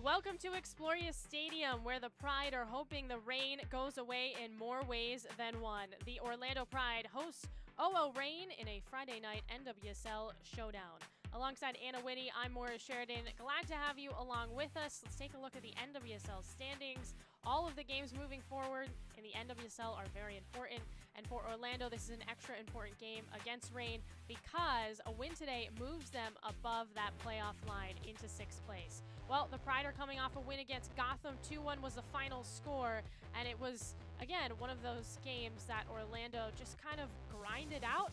Welcome to Exploria Stadium, where the Pride are hoping the rain goes away in more ways than one. The Orlando Pride hosts OL Reign in a Friday night NWSL showdown. Alongside Anna Whitty, I'm Maura Sheridan. Glad to have you along with us. Let's take a look at the NWSL standings. All of the games moving forward in the NWSL are very important. And for Orlando, this is an extra important game against Reign because a win today moves them above that playoff line into 6th place. Well, the Pride are coming off a win against Gotham. 2-1 was the final score. And it was, again, one of those games that Orlando just kind of grinded out.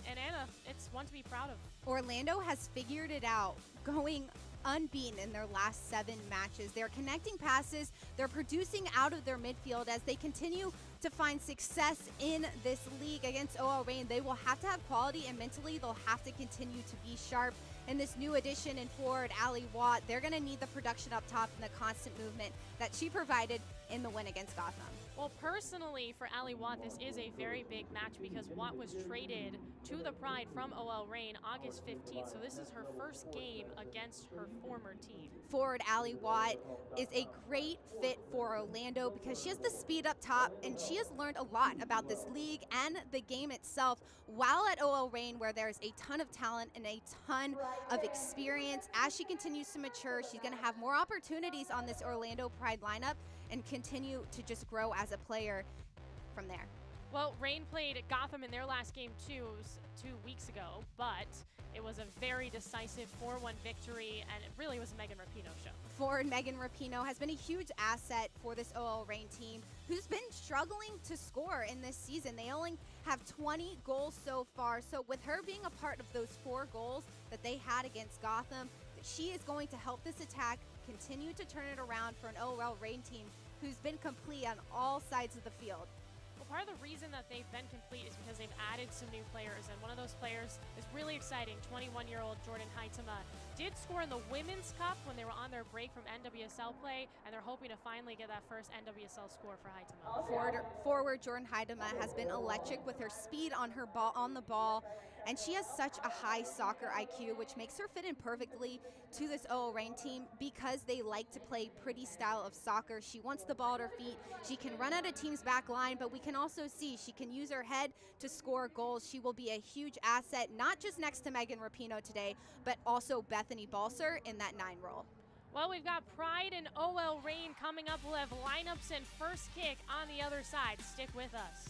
And Anna, it's one to be proud of. Orlando has figured it out, going unbeaten in their last 7 matches. They're connecting passes, they're producing out of their midfield as they continue to find success in this league against OL Reign. They will have to have quality, and mentally they'll have to continue to be sharp. And this new addition in forward, Allie Watt, they're going to need the production up top and the constant movement that she provided in the win against Gotham. Well, personally, for Allie Watt, this is a very big match because Watt was traded to the Pride from OL Reign August 15th, so this is her first game against her former team. Forward Allie Watt is a great fit for Orlando because she has the speed up top, and she has learned a lot about this league and the game itself while at OL Reign, where there's a ton of talent and a ton of experience. As she continues to mature, she's going to have more opportunities on this Orlando Pride lineup and continue to just grow as a player from there. Well, Reign played Gotham in their last game 2 weeks ago, but it was a very decisive 4-1 victory, and it really was a Megan Rapinoe show. Forward Megan Rapinoe has been a huge asset for this OL Reign team, who's been struggling to score in this season. They only have 20 goals so far, so with her being a part of those 4 goals that they had against Gotham, she is going to help this attack continue to turn it around for an OL Reign team who's been complete on all sides of the field. Well, part of the reason that they've been complete is because they've added some new players, and one of those players is really exciting. 21-year-old Jordyn Huitema did score in the Women's Cup when they were on their break from NWSL play, and they're hoping to finally get that first NWSL score for Huitema. Forward Jordyn Huitema has been electric with her speed on the ball, and she has such a high soccer IQ, which makes her fit in perfectly to this OL Reign team because they like to play pretty style of soccer. She wants the ball at her feet. She can run at a team's back line, but we can also see she can use her head to score goals. She will be a huge asset, not just next to Megan Rapinoe today, but also Bethany Balcer in that 9 role. Well, we've got Pride and OL Reign coming up. We'll have lineups and first kick on the other side. Stick with us.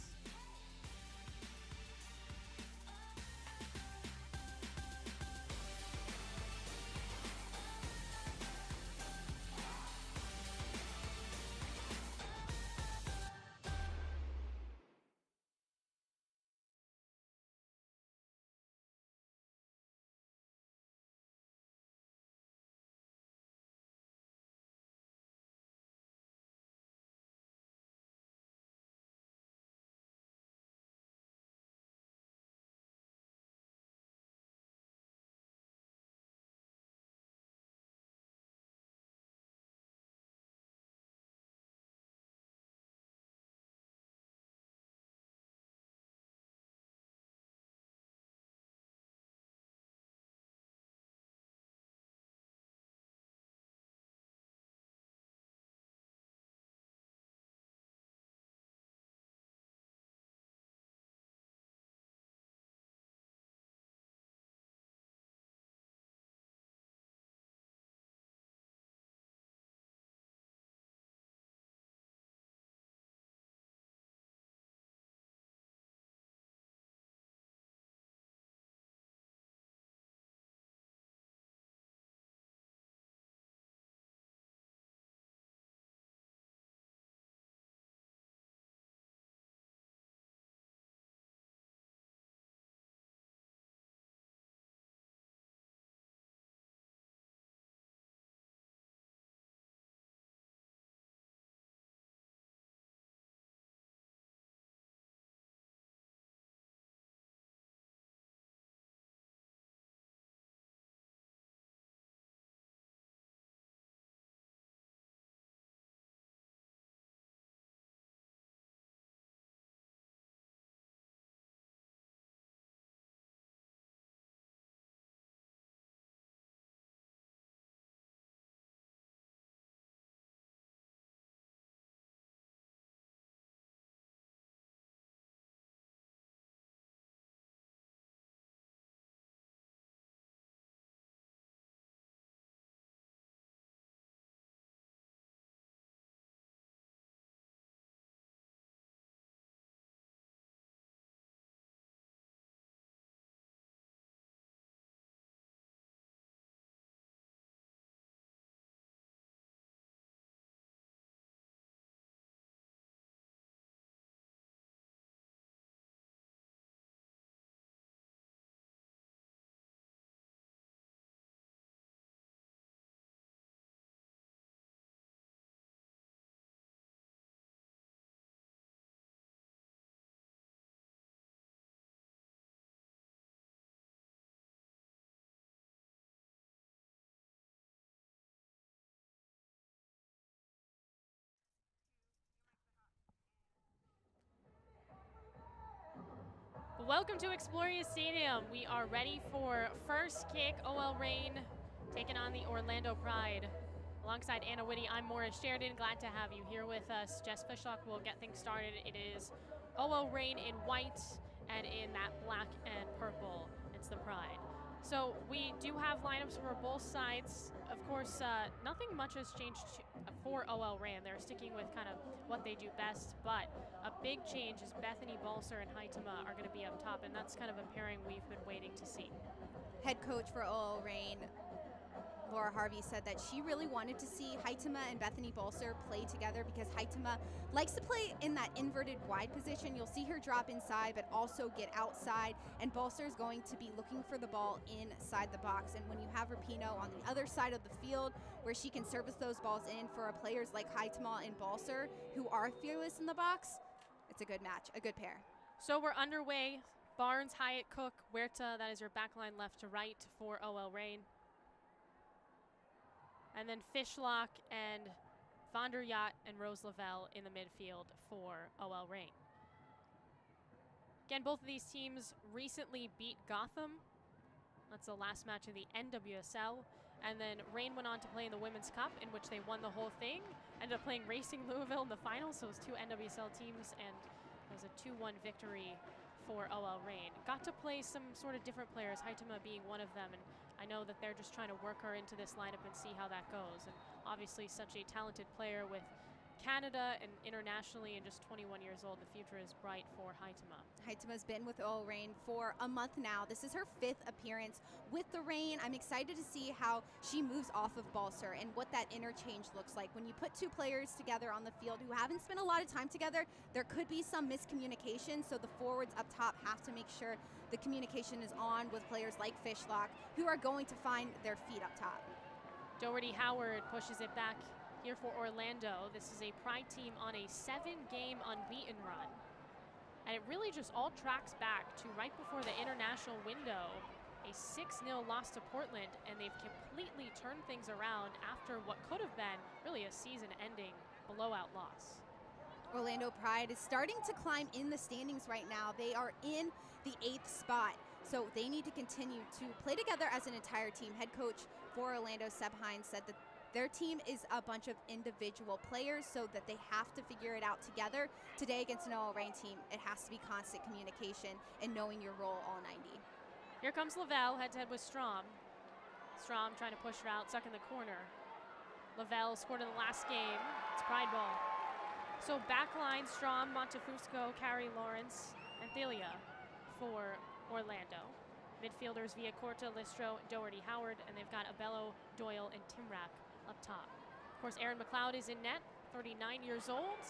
Welcome to Exploria Stadium. We are ready for first kick. OL Reign taking on the Orlando Pride. Alongside Anna Whitty, I'm Morris Sheridan. Glad to have you here with us. Jess Fishlock will get things started. It is OL Reign in white, and in that black and purple, it's the Pride. So we do have lineups for both sides. Of course, nothing much has changed for OL Reign. They're sticking with kind of what they do best, but a big change is Bethany Balser and Haitama are going to be up top, and that's kind of a pairing we've been waiting to see. Head coach for OL Reign, Laura Harvey, said that she really wanted to see Haitama and Bethany Balser play together because Haitama likes to play in that inverted wide position. You'll see her drop inside but also get outside, and Balser is going to be looking for the ball inside the box. And when you have Rapinoe on the other side of the field where she can service those balls in for players like Haitama and Balser who are fearless in the box, it's a good match, a good pair. So we're underway. Barnes, Hyatt, Cook, Huerta, that is your back line left to right for OL Reign. And then Fishlock and Van der Yacht and Rose Lavelle in the midfield for OL Reign. Again, both of these teams recently beat Gotham. That's the last match of the NWSL. And then Reign went on to play in the Women's Cup, in which they won the whole thing. Ended up playing Racing Louisville in the finals, so it was two NWSL teams, and it was a 2-1 victory for OL Reign. Got to play some sort of different players, Haitama being one of them, and I know that they're just trying to work her into this lineup and see how that goes. And obviously such a talented player with Canada and internationally, and just 21 years old. The future is bright for Haitama. Haitama's been with OL Reign for a month now. This is her 5th appearance with the Reign. I'm excited to see how she moves off of Balser and what that interchange looks like. When you put two players together on the field who haven't spent a lot of time together, there could be some miscommunication, so the forwards up top have to make sure the communication is on with players like Fishlock, who are going to find their feet up top. Doherty Howard pushes it back here for Orlando. This is a Pride team on a 7-game unbeaten run. And it really just all tracks back to right before the international window, a 6-0 loss to Portland, and they've completely turned things around after what could have been really a season-ending blowout loss. Orlando Pride is starting to climb in the standings right now. They are in the 8th spot, so they need to continue to play together as an entire team. Head coach for Orlando, Seb Hines, said that their team is a bunch of individual players, so that they have to figure it out together. Today against an OL Reign team, it has to be constant communication and knowing your role all 90. Here comes Lavelle, head-to-head with Strom. Strom trying to push her out, stuck in the corner. Lavelle scored in the last game. It's Pride ball. So backline, Strom, Montefusco, Carrie Lawrence, and Thelia for Orlando. Midfielders via Corta, Listro, Doherty Howard, and they've got Abello, Doyle, and Timrak up top. Of course, Erin McLeod is in net, 39 years old.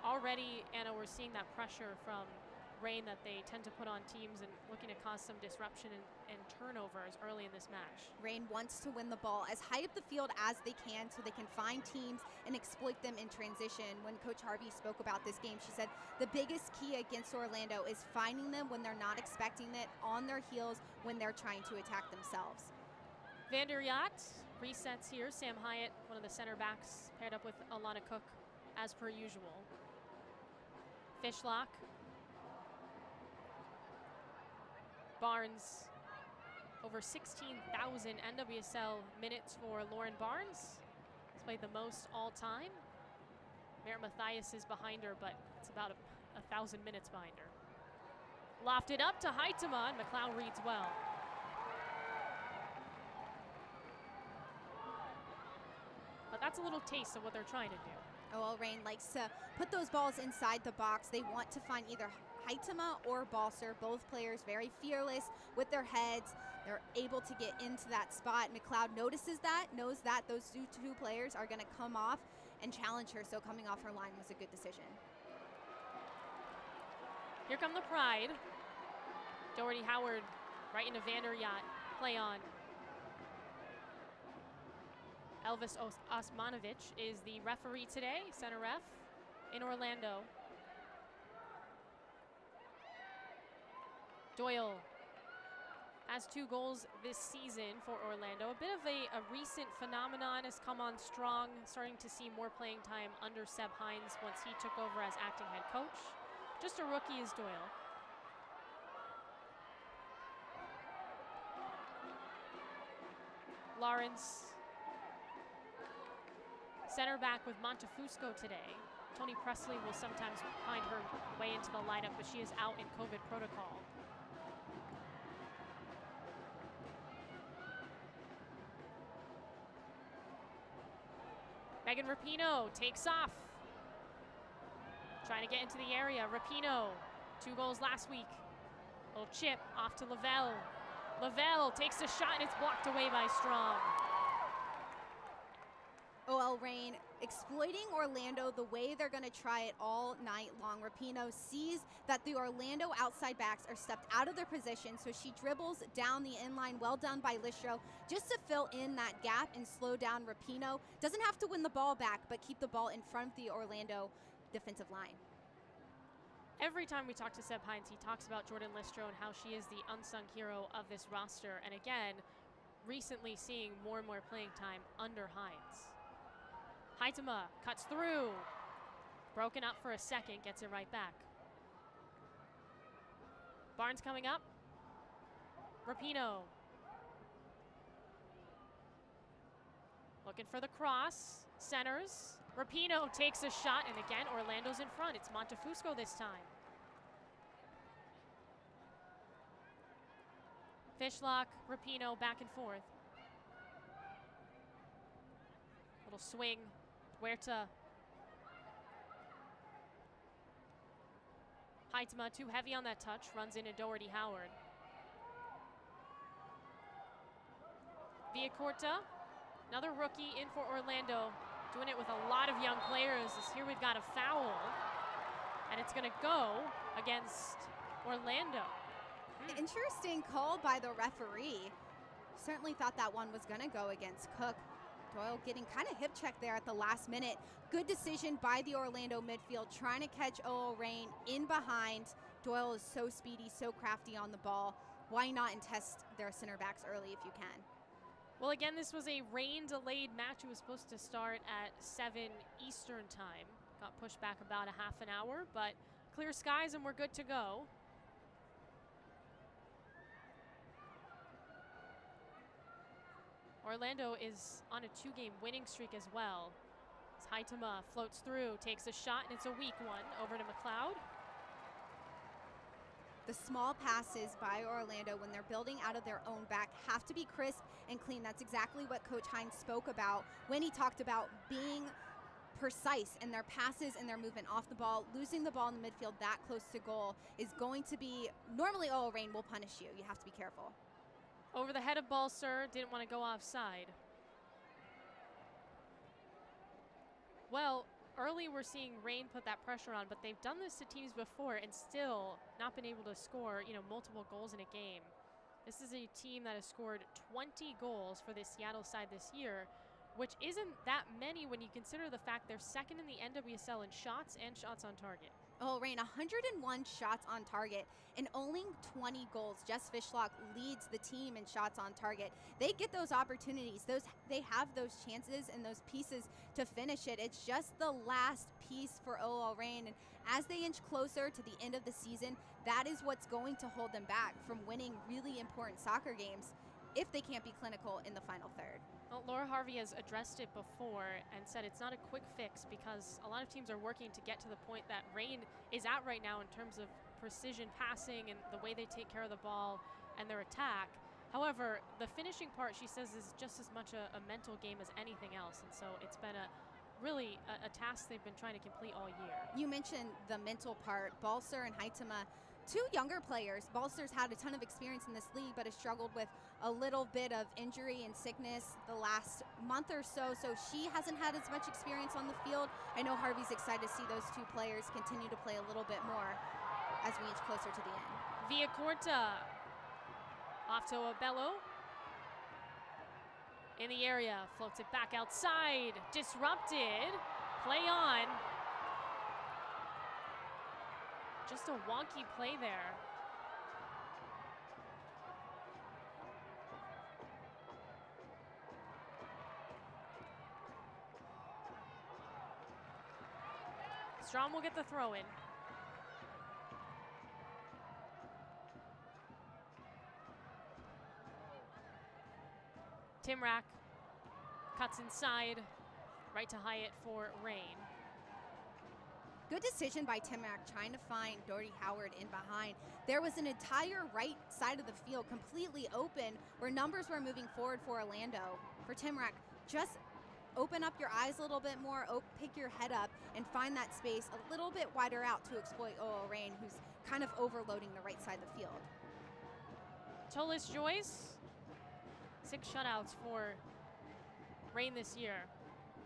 Already, Anna, we're seeing that pressure from Reign that they tend to put on teams and looking to cause some disruption and turnovers early in this match. Reign wants to win the ball as high up the field as they can so they can find teams and exploit them in transition. When Coach Harvey spoke about this game, she said the biggest key against Orlando is finding them when they're not expecting it, on their heels when they're trying to attack themselves. Van der Yacht resets here. Sam Hyatt, one of the center backs, paired up with Alana Cook as per usual. Fishlock. Barnes, over 16,000 NWSL minutes for Lauren Barnes. Has played the most all time. Merritt Mathias is behind her, but it's about 1,000 minutes behind her. Lofted up to Haitama, and McLeod reads well. But that's a little taste of what they're trying to do. OL Reign likes to put those balls inside the box. They want to find either Haitama or Balser, both players very fearless with their heads. They're able to get into that spot. McLeod notices that, knows that those two players are going to come off and challenge her, so coming off her line was a good decision. Here come the Pride. Doherty Howard right into Van der Yacht. Play on. Elvis Osmanovic is the referee today, center ref in Orlando. Doyle has 2 goals this season for Orlando. A bit of a recent phenomenon, has come on strong, starting to see more playing time under Seb Hines once he took over as acting head coach. Just a rookie is Doyle. Lawrence. Center back with Montefusco today. Tony Presley will sometimes find her way into the lineup, but she is out in COVID protocol. Megan Rapinoe takes off. Trying to get into the area. Rapinoe, 2 goals last week. Little chip off to Lavelle. Lavelle takes a shot and it's blocked away by Strong. OL Reign exploiting Orlando the way they're going to try it all night long. Rapinoe sees that the Orlando outside backs are stepped out of their position, so she dribbles down the inline, well done by Listro, just to fill in that gap and slow down Rapinoe. Doesn't have to win the ball back, but keep the ball in front of the Orlando defensive line. Every time we talk to Seb Hines, he talks about Jordan Listro and how she is the unsung hero of this roster. And again, recently seeing more and more playing time under Hines. Heitema cuts through. Broken up for a second, gets it right back. Barnes coming up. Rapinoe. Looking for the cross. Centers. Rapinoe takes a shot, and again, Orlando's in front. It's Montefusco this time. Fishlock, Rapinoe, back and forth. Little swing. Huerta. Heitema too heavy on that touch. Runs into Doherty Howard. Villacorta, another rookie in for Orlando. Doing it with a lot of young players. As here we've got a foul. And it's going to go against Orlando. Interesting call by the referee. Certainly thought that one was going to go against Cook. Doyle getting kind of hip checked there at the last minute. Good decision by the Orlando midfield, trying to catch OL Reign in behind. Doyle is so speedy, so crafty on the ball. Why not and test their center backs early if you can? Well, again, this was a rain-delayed match. It was supposed to start at 7 Eastern time. Got pushed back about a half an hour, but clear skies and we're good to go. Orlando is on a 2-game winning streak as well. As Heitema floats through, takes a shot, and it's a weak one over to McLeod. The small passes by Orlando when they're building out of their own back have to be crisp and clean. That's exactly what Coach Hines spoke about when he talked about being precise in their passes and their movement off the ball. Losing the ball in the midfield that close to goal is going to be, normally OL Reign will punish you. You have to be careful. Over the head of Balser, didn't want to go offside. Well, early we're seeing Reign put that pressure on, but they've done this to teams before and still not been able to score, multiple goals in a game. This is a team that has scored 20 goals for the Seattle side this year, which isn't that many when you consider the fact they're second in the NWSL in shots and shots on target. OL Reign, 101 shots on target and only 20 goals. Jess Fishlock leads the team in shots on target. They get those opportunities. They have those chances and those pieces to finish it. It's just the last piece for OL Reign. And as they inch closer to the end of the season, that is what's going to hold them back from winning really important soccer games if they can't be clinical in the final third. Well, Laura Harvey has addressed it before and said it's not a quick fix because a lot of teams are working to get to the point that Reign is at right now in terms of precision passing and the way they take care of the ball and their attack. However, the finishing part, she says, is just as much a mental game as anything else. And so it's been really a task they've been trying to complete all year. You mentioned the mental part. Balser and Heitema, two younger players. Balser's had a ton of experience in this league, but has struggled with a little bit of injury and sickness the last month or so, so she hasn't had as much experience on the field. I know Harvey's excited to see those two players continue to play a little bit more as we inch closer to the end. Villacorta off to Abello. In the area, floats it back outside. Disrupted. Play on. Just a wonky play there. Strom will get the throw in. Timrak cuts inside, right to Hyatt for Rain. Good decision by Timrak trying to find Doherty Howard in behind. There was an entire right side of the field completely open where numbers were moving forward for Orlando. For Timrak, just open up your eyes a little bit more, pick your head up, and find that space a little bit wider out to exploit OO Reign, who's kind of overloading the right side of the field. Tolis Joyce, 6 shutouts for Reign this year.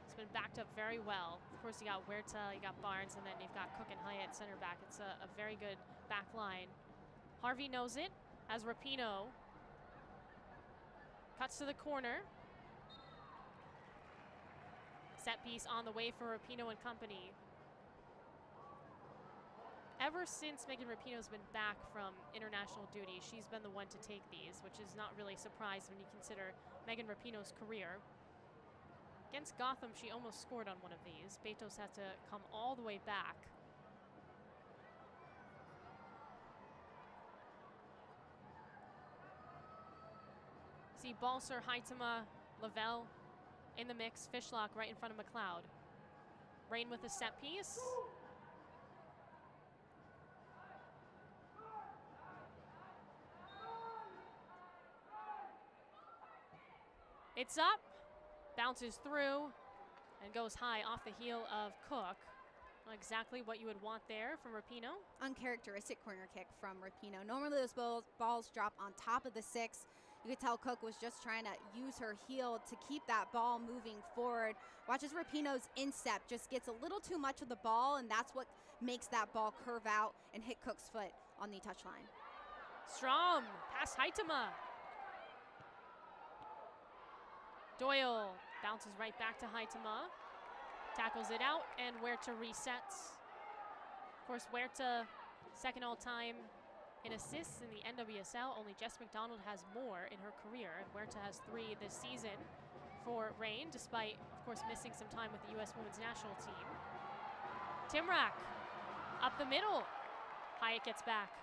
It's been backed up very well. Of course, you got Huerta, you got Barnes, and then you've got Cook and Hyatt center back. It's a very good back line. Harvey knows it as Rapinoe cuts to the corner. Set piece on the way for Rapinoe and company. Ever since Megan Rapinoe's been back from international duty, she's been the one to take these, which is not really a surprise when you consider Megan Rapinoe's career. Against Gotham, she almost scored on one of these. Betos had to come all the way back. See Balser, Haitama, Lavelle in the mix. Fishlock right in front of McLeod. Reign with a set piece. It's up, bounces through, and goes high off the heel of Cook. Not exactly what you would want there from Rapinoe. Uncharacteristic corner kick from Rapinoe. Normally those balls drop on top of the 6. You could tell Cook was just trying to use her heel to keep that ball moving forward. Watch as Rapinoe's instep just gets a little too much of the ball, and that's what makes that ball curve out and hit Cook's foot on the touchline. Strom, past Haitama. Doyle bounces right back to Haitama. Tackles it out, and Huerta resets. Of course, Huerta, second all-time in assists in the NWSL. Only Jess McDonald has more in her career, and Huerta has 3 this season for Reign, despite, of course, missing some time with the U.S. Women's National Team. Timrak, up the middle. Hyatt gets back.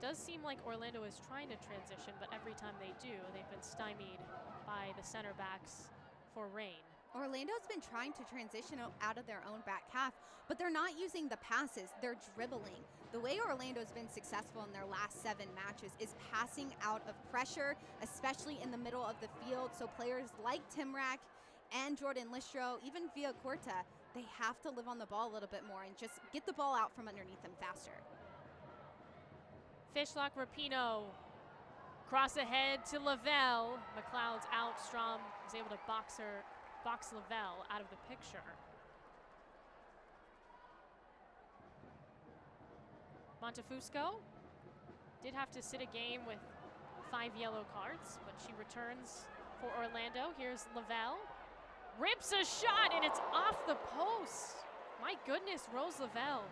Does seem like Orlando is trying to transition, but every time they do, they've been stymied by the center backs for Reign. Orlando's been trying to transition out of their own back half, but they're not using the passes, they're dribbling. The way Orlando's been successful in their last 7 matches is passing out of pressure, especially in the middle of the field. So players like Timrak and Jordan Listro, even Via Corta, they have to live on the ball a little bit more and just get the ball out from underneath them faster. Fishlock, Rapinoe, cross ahead to Lavelle. McLeod's out. Strom was able to box Lavelle out of the picture. Montefusco did have to sit a game with 5 yellow cards, but she returns for Orlando. Here's Lavelle. Rips a shot, and it's off the post. My goodness, Rose Lavelle.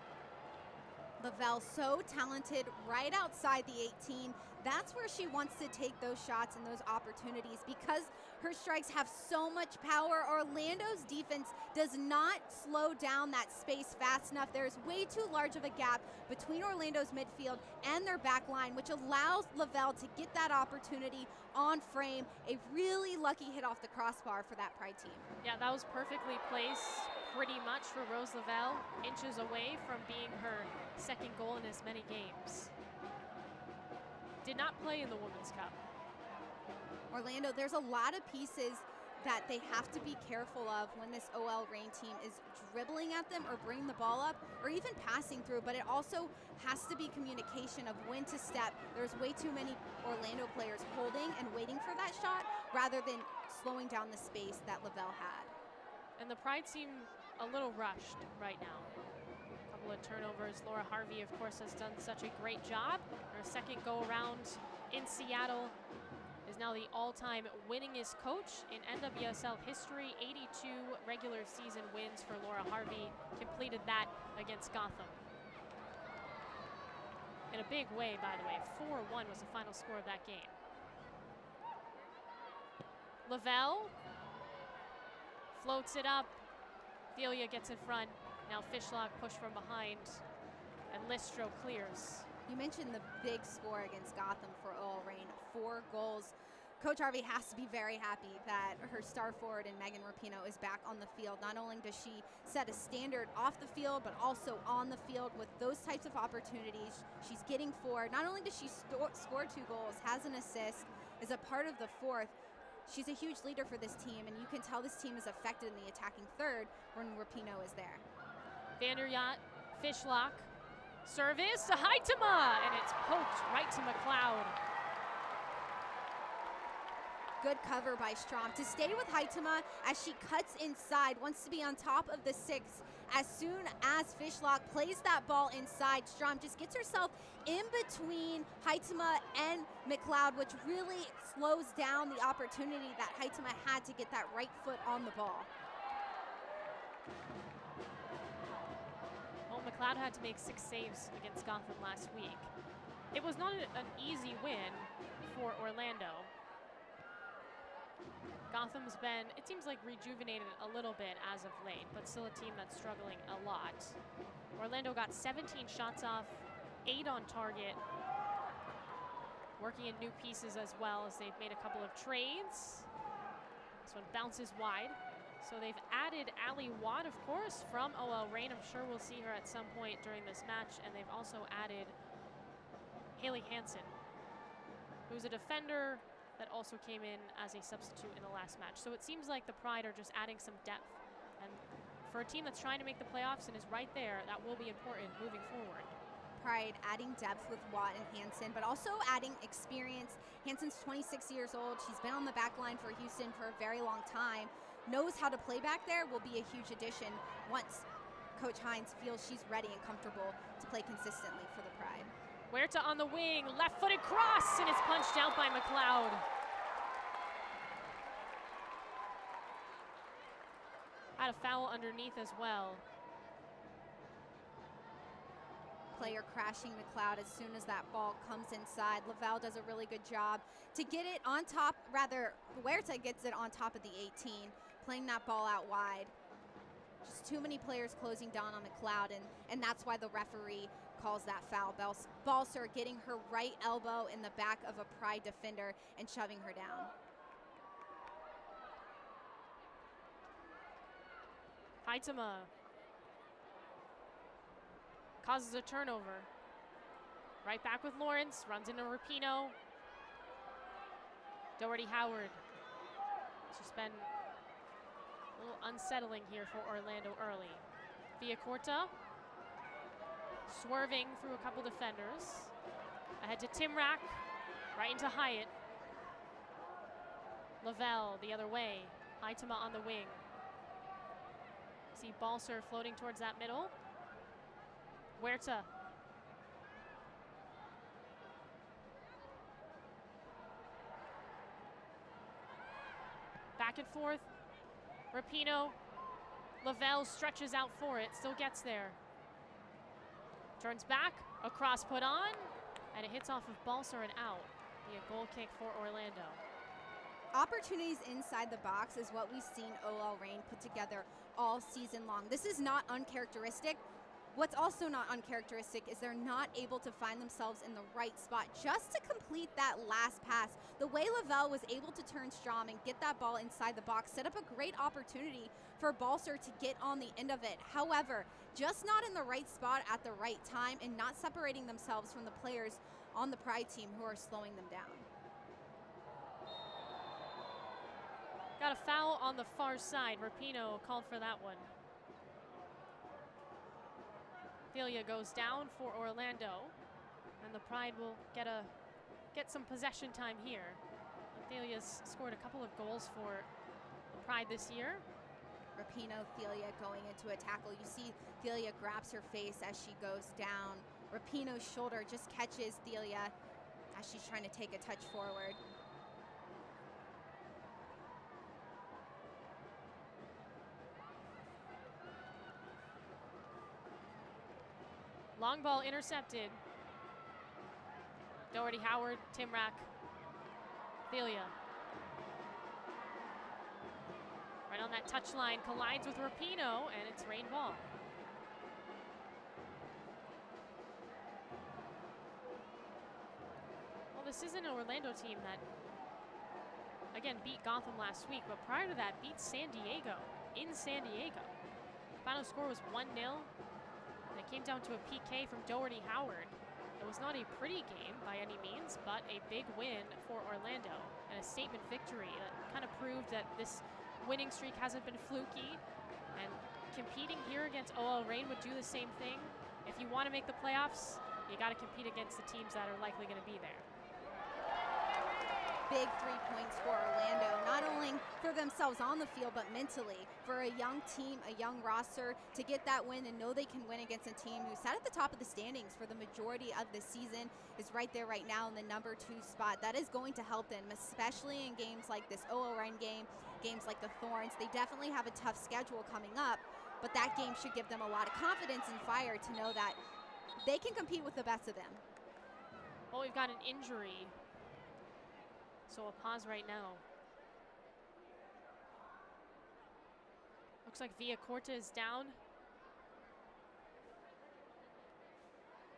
Lavelle, so talented, right outside the 18. That's where she wants to take those shots and those opportunities because her strikes have so much power. Orlando's defense does not slow down that space fast enough. There's way too large of a gap between Orlando's midfield and their back line, which allows Lavelle to get that opportunity on frame. A really lucky hit off the crossbar for that Pride team. Yeah, that was perfectly placed pretty much for Rose Lavelle, inches away from being her second goal in as many games. Did not play in the Women's Cup. Orlando, there's a lot of pieces that they have to be careful of when this OL Reign team is dribbling at them or bringing the ball up or even passing through, but it also has to be communication of when to step. There's way too many Orlando players holding and waiting for that shot rather than slowing down the space that Lavelle had. And the Pride seem a little rushed right now. A couple of turnovers. Laura Harvey, of course, has done such a great job. Her second go-around in Seattle is now the all-time winningest coach in NWSL history. 82 regular season wins for Laura Harvey. Completed that against Gotham. In a big way, by the way. 4-1 was the final score of that game. Lavelle floats it up. Delia gets in front. Now Fishlock push from behind, and Listro clears. You mentioned the big score against Gotham for OL Reign, 4 goals. Coach Harvey has to be very happy that her star forward and Megan Rapinoe is back on the field. Not only does she set a standard off the field, but also on the field with those types of opportunities. She's getting 4. Not only does she score 2 goals, has an assist, is a part of the 4th. She's a huge leader for this team, and you can tell this team is effective in the attacking third when Rapinoe is there. Vanderyacht, Fishlock, service to Huitema, and it's poked right to McLeod. Good cover by Strom to stay with Huitema as she cuts inside, wants to be on top of the 6. As soon as Fishlock plays that ball inside, Strom just gets herself in between Huitema and McLeod, which really slows down the opportunity that Huitema had to get that right foot on the ball. Well, McLeod had to make 6 saves against Gotham last week. It was not an easy win for Orlando. Gotham's been, it seems like, rejuvenated a little bit as of late, but still a team that's struggling a lot. Orlando got 17 shots off, 8 on target, working in new pieces as well as they've made a couple of trades. This one bounces wide. So they've added Allie Watt, of course, from OL Reign. I'm sure we'll see her at some point during this match. And they've also added Haley Hansen, who's a defender that also came in as a substitute in the last match. So it seems like the Pride are just adding some depth. And for a team that's trying to make the playoffs and is right there, that will be important moving forward. Pride adding depth with Watt and Hansen, but also adding experience. Hansen's 26 years old. She's been on the back line for Houston for a very long time. Knows how to play back there, will be a huge addition once Coach Hines feels she's ready and comfortable to play consistently for the Pride. Huerta on the wing, left-footed cross, and it's punched out by McLeod. Had a foul underneath as well. Player crashing McLeod as soon as that ball comes inside. Lavelle does a really good job to get it on top, rather, Huerta gets it on top of the 18, playing that ball out wide. Just too many players closing down on McLeod, and that's why the referee calls that foul. Balser getting her right elbow in the back of a Pride defender and shoving her down. Huitema causes a turnover. Right back with Lawrence, runs into Rapinoe. Doherty Howard. It's just been a little unsettling here for Orlando early. Villacorta swerving through a couple defenders. Ahead to Timrak, right into Hyatt. Lavelle the other way. Huitema on the wing. See Balser floating towards that middle. Huerta. Back and forth. Rapinoe. Lavelle stretches out for it, still gets there. Turns back, a cross put on, and it hits off of Balser and out. Be a goal kick for Orlando. Opportunities inside the box is what we've seen OL Reign put together all season long. This is not uncharacteristic. What's also not uncharacteristic is they're not able to find themselves in the right spot just to complete that last pass. The way Lavelle was able to turn Strom and get that ball inside the box set up a great opportunity for Balser to get on the end of it. However, just not in the right spot at the right time and not separating themselves from the players on the Pride team who are slowing them down. Got a foul on the far side. Rapinoe called for that one. Thelia goes down for Orlando, and the Pride will get some possession time here. Thelia's scored a couple of goals for the Pride this year. Rapinoe, Thelia going into a tackle. You see Thelia grabs her face as she goes down. Rapinoe's shoulder just catches Thelia as she's trying to take a touch forward. Long ball intercepted. Doherty Howard, Timrak, Thelia. Right on that touch line, collides with Rapinoe, and it's rain ball. this is an Orlando team that, again, beat Gotham last week, but prior to that, beat San Diego in San Diego. Final score was 1-0, and it came down to a PK from Doherty Howard. It was not a pretty game by any means, but a big win for Orlando and a statement victory that kind of proved that this winning streak hasn't been fluky, and competing here against OL Reign would do the same thing. If you want to make the playoffs, you got to compete against the teams that are likely going to be there. Big 3 points for Orlando, not only for themselves on the field, but mentally. For a young team, a young roster, to get that win and know they can win against a team who sat at the top of the standings for the majority of the season, is right there right now in the number 2 spot. That is going to help them, especially in games like this OL Reign game, games like the Thorns. They definitely have a tough schedule coming up, but that game should give them a lot of confidence and fire to know that they can compete with the best of them. Well, we've got an injury, so a pause right now. Looks like Villacorta is down.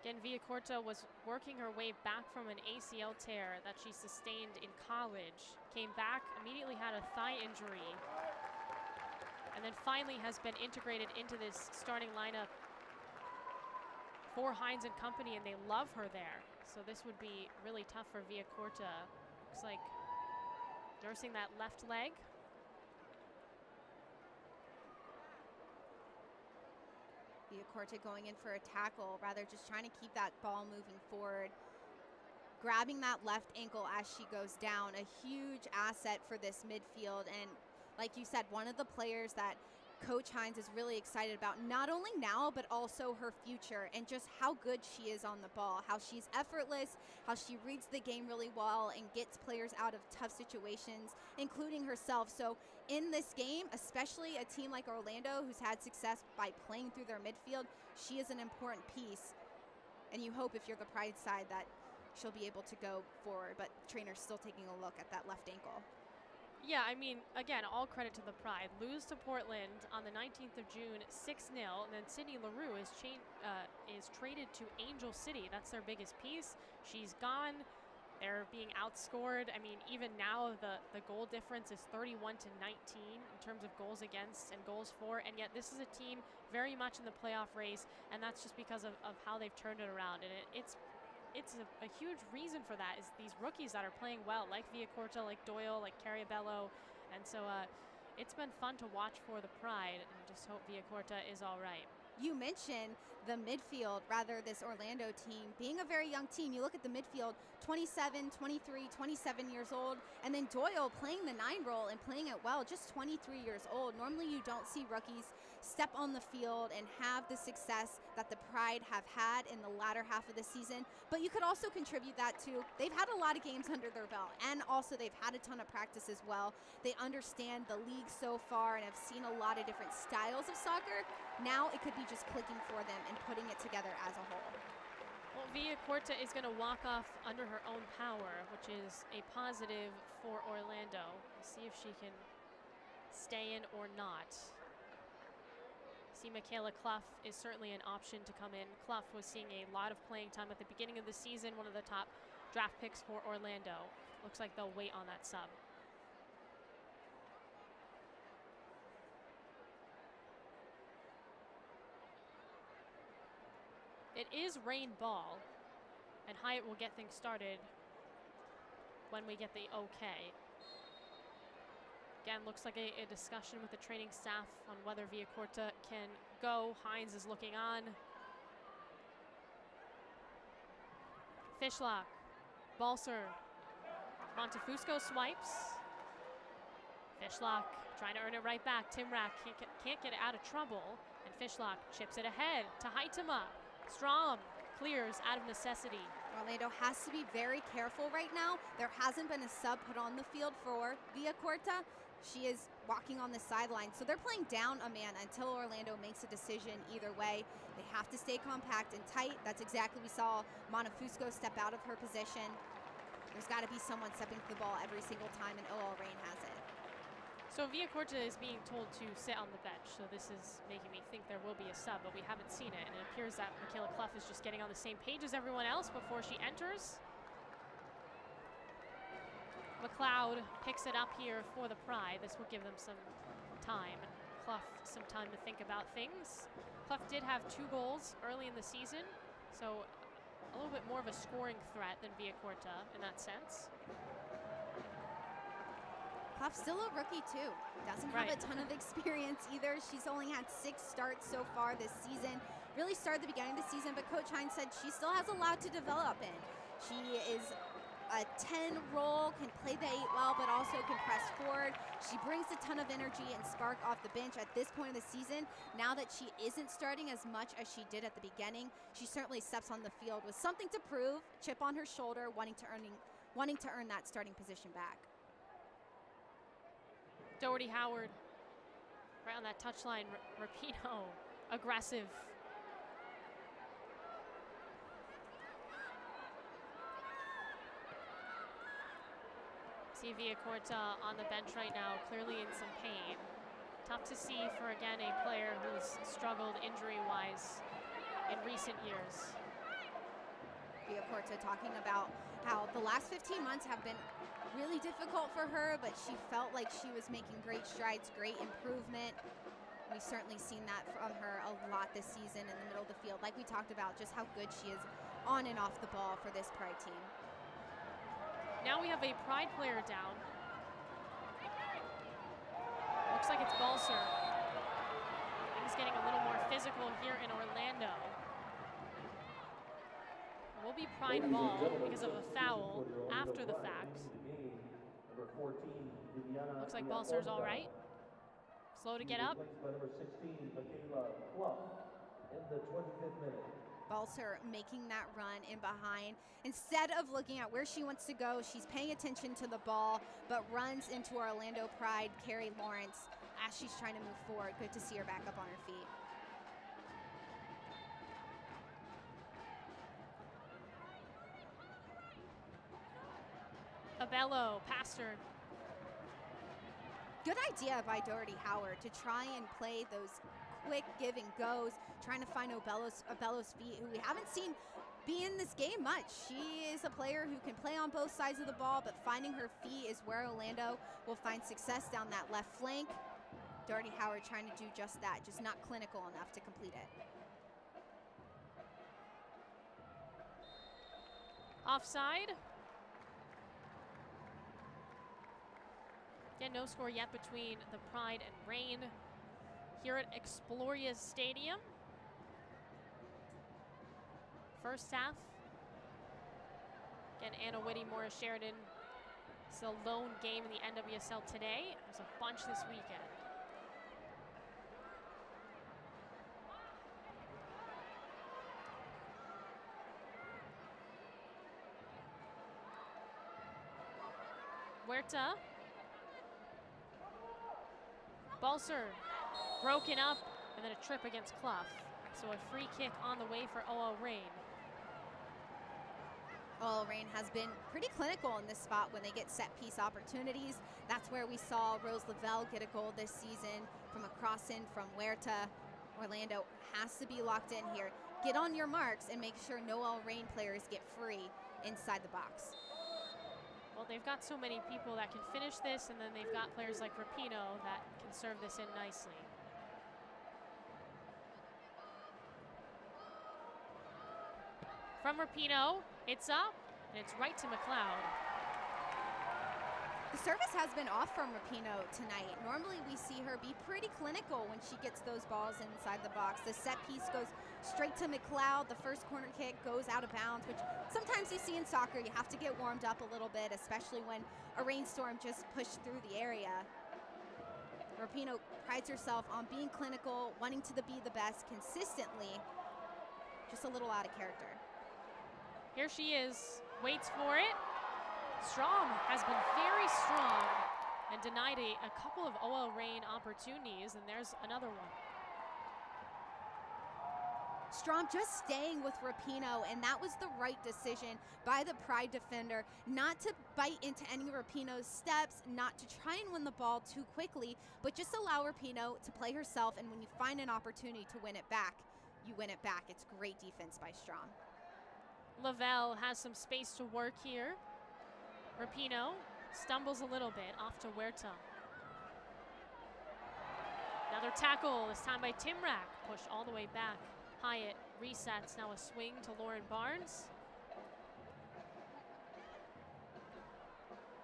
Again, Villacorta was working her way back from an ACL tear that she sustained in college. Came back, immediately had a thigh injury, and then finally has been integrated into this starting lineup for Hines and company, and they love her there. So this would be really tough for Villacorta. Looks like nursing that left leg. Villacorta going in for a tackle, rather just trying to keep that ball moving forward. Grabbing that left ankle as she goes down, a huge asset for this midfield. And like you said, one of the players that Coach Hines is really excited about, not only now, but also her future, and just how good she is on the ball, how she's effortless, how she reads the game really well and gets players out of tough situations, including herself. So in this game, especially a team like Orlando, who's had success by playing through their midfield, she is an important piece. And you hope, if you're the Pride side, that she'll be able to go forward, but trainer's still taking a look at that left ankle. Yeah, I mean, again, all credit to the Pride. Lose to Portland on the 19th of June, 6-0, and then Sydney Leroux is traded to Angel City. That's their biggest piece. She's gone. They're being outscored. I mean, even now, the goal difference is 31-19 in terms of goals against and goals for, and yet this is a team very much in the playoff race, and that's just because of how they've turned it around. And it's a huge reason for that is these rookies that are playing well, like Villacorta, like Doyle, like Cariabello. And so it's been fun to watch for the Pride, and just hope Villacorta is all right. You mentioned the midfield, rather this Orlando team being a very young team. You look at the midfield, 27, 23, 27 years old, and then Doyle playing the 9 role and playing it well, just 23 years old. Normally you don't see rookies step on the field and have the success that the Pride have had in the latter half of the season, but you could also contribute that to they've had a lot of games under their belt, and also they've had a ton of practice as well. They understand the league so far and have seen a lot of different styles of soccer. Now it could be just clicking for them and putting it together as a whole. Well, Villacorta is going to walk off under her own power, which is a positive for Orlando. We'll see if she can stay in or not. See, Michaela Clough is certainly an option to come in. Clough was seeing a lot of playing time at the beginning of the season, one of the top draft picks for Orlando. Looks like they'll wait on that sub. It is rain ball, and Hyatt will get things started when we get the okay. Again, looks like a discussion with the training staff on whether Villacorta can go. Hines is looking on. Fishlock, Balser, Montefusco swipes. Fishlock trying to earn it right back. Timrak can't get it out of trouble, and Fishlock chips it ahead to Haitama. Strom clears out of necessity. Orlando has to be very careful right now. There hasn't been a sub put on the field for Villacorta. She is walking on the sideline, so they're playing down a man until Orlando makes a decision either way. They have to stay compact and tight. That's exactly we saw Montefusco step out of her position. There's got to be someone stepping to the ball every single time, and OL Reign has it. So Villacorta is being told to sit on the bench, so this is making me think there will be a sub, but we haven't seen it, and it appears that Michaela Clough is just getting on the same page as everyone else before she enters. McLeod picks it up here for the Pride. This will give them some time, and Clough some time to think about things. Clough did have 2 goals early in the season, so a little bit more of a scoring threat than Villacorta in that sense. Clough's still a rookie too. Doesn't have a ton of experience either. She's only had 6 starts so far this season. Really started at the beginning of the season, but Coach Hines said she still has a lot to develop in. She is a 10 role, can play the 8 well, but also can press forward. She brings a ton of energy and spark off the bench at this point of the season. Now that she isn't starting as much as she did at the beginning, she certainly steps on the field with something to prove, chip on her shoulder, wanting to earn that starting position back. Doherty Howard right on that touchline. Rapinoe aggressive. See Villacorta on the bench right now, clearly in some pain. Tough to see for, again, a player who's struggled injury-wise in recent years. Villacorta talking about how the last 15 months have been really difficult for her, but she felt like she was making great strides, great improvement. We've certainly seen that from her a lot this season in the middle of the field. Like we talked about, just how good she is on and off the ball for this Pride team. Now we have a Pride player down. Looks like it's Balser. Things getting a little more physical here in Orlando. Will be Pride ball because of a foul after the fact. Looks like Balser's all right. Slow to get up. Balser making that run in behind. Instead of looking at where she wants to go, she's paying attention to the ball, but runs into Orlando Pride, Carrie Lawrence, as she's trying to move forward. Good to see her back up on her feet. Abello, past her. Good idea by Doherty Howard to try and play those quick give and goes, trying to find Abello's feet, who we haven't seen be in this game much. She is a player who can play on both sides of the ball, but finding her feet is where Orlando will find success down that left flank. Doherty Howard trying to do just that, just not clinical enough to complete it. Offside. Again, no score yet between the Pride and Reign here at Exploria Stadium. First half. Again, Anna Whitty, Morris Sheridan. It's a lone game in the NWSL today. There's a bunch this weekend. Huerta. Balser broken up, and then a trip against Clough. So a free kick on the way for OL Reign. OL Reign has been pretty clinical in this spot when they get set piece opportunities. That's where we saw Rose Lavelle get a goal this season from a cross in from Huerta. Orlando has to be locked in here. Get on your marks and make sure no OL Reign players get free inside the box. Well, they've got so many people that can finish this, and then they've got players like Rapinoe that can serve this in nicely. From Rapinoe, it's up, and it's right to McLeod. The service has been off from Rapinoe tonight. Normally we see her be pretty clinical when she gets those balls inside the box. The set piece goes straight to McLeod. The first corner kick goes out of bounds, which sometimes you see in soccer. You have to get warmed up a little bit, especially when a rainstorm just pushed through the area. Rapinoe prides herself on being clinical, wanting to be the best consistently. Just a little out of character. Here she is, waits for it. Strong has been very strong and denied a couple of OL Reign opportunities, and there's another one. Strom just staying with Rapinoe, and that was the right decision by the Pride defender, not to bite into any of Rapinoe's steps, not to try and win the ball too quickly, but just allow Rapinoe to play herself, and when you find an opportunity to win it back, you win it back. It's great defense by Strom. Lavelle has some space to work here. Rapinoe Stumbles a little bit, off to Huerta. Another tackle, this time by Timrak. Pushed all the way back. Hyatt resets, now a swing to Lauren Barnes.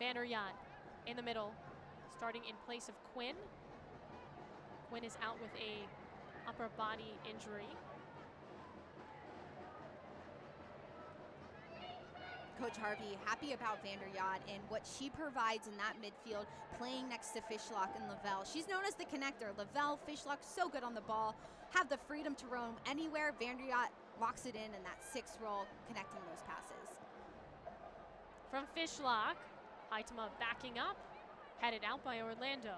Vanderyacht in the middle, starting in place of Quinn. Quinn is out with a upper body injury. Coach Harvey happy about Vanderyacht and what she provides in that midfield, playing next to Fishlock and Lavelle. She's known as the connector. Lavelle, Fishlock, so good on the ball, have the freedom to roam anywhere. Vanderyacht locks it in that 6th role, connecting those passes. From Fishlock, Haitama backing up, headed out by Orlando.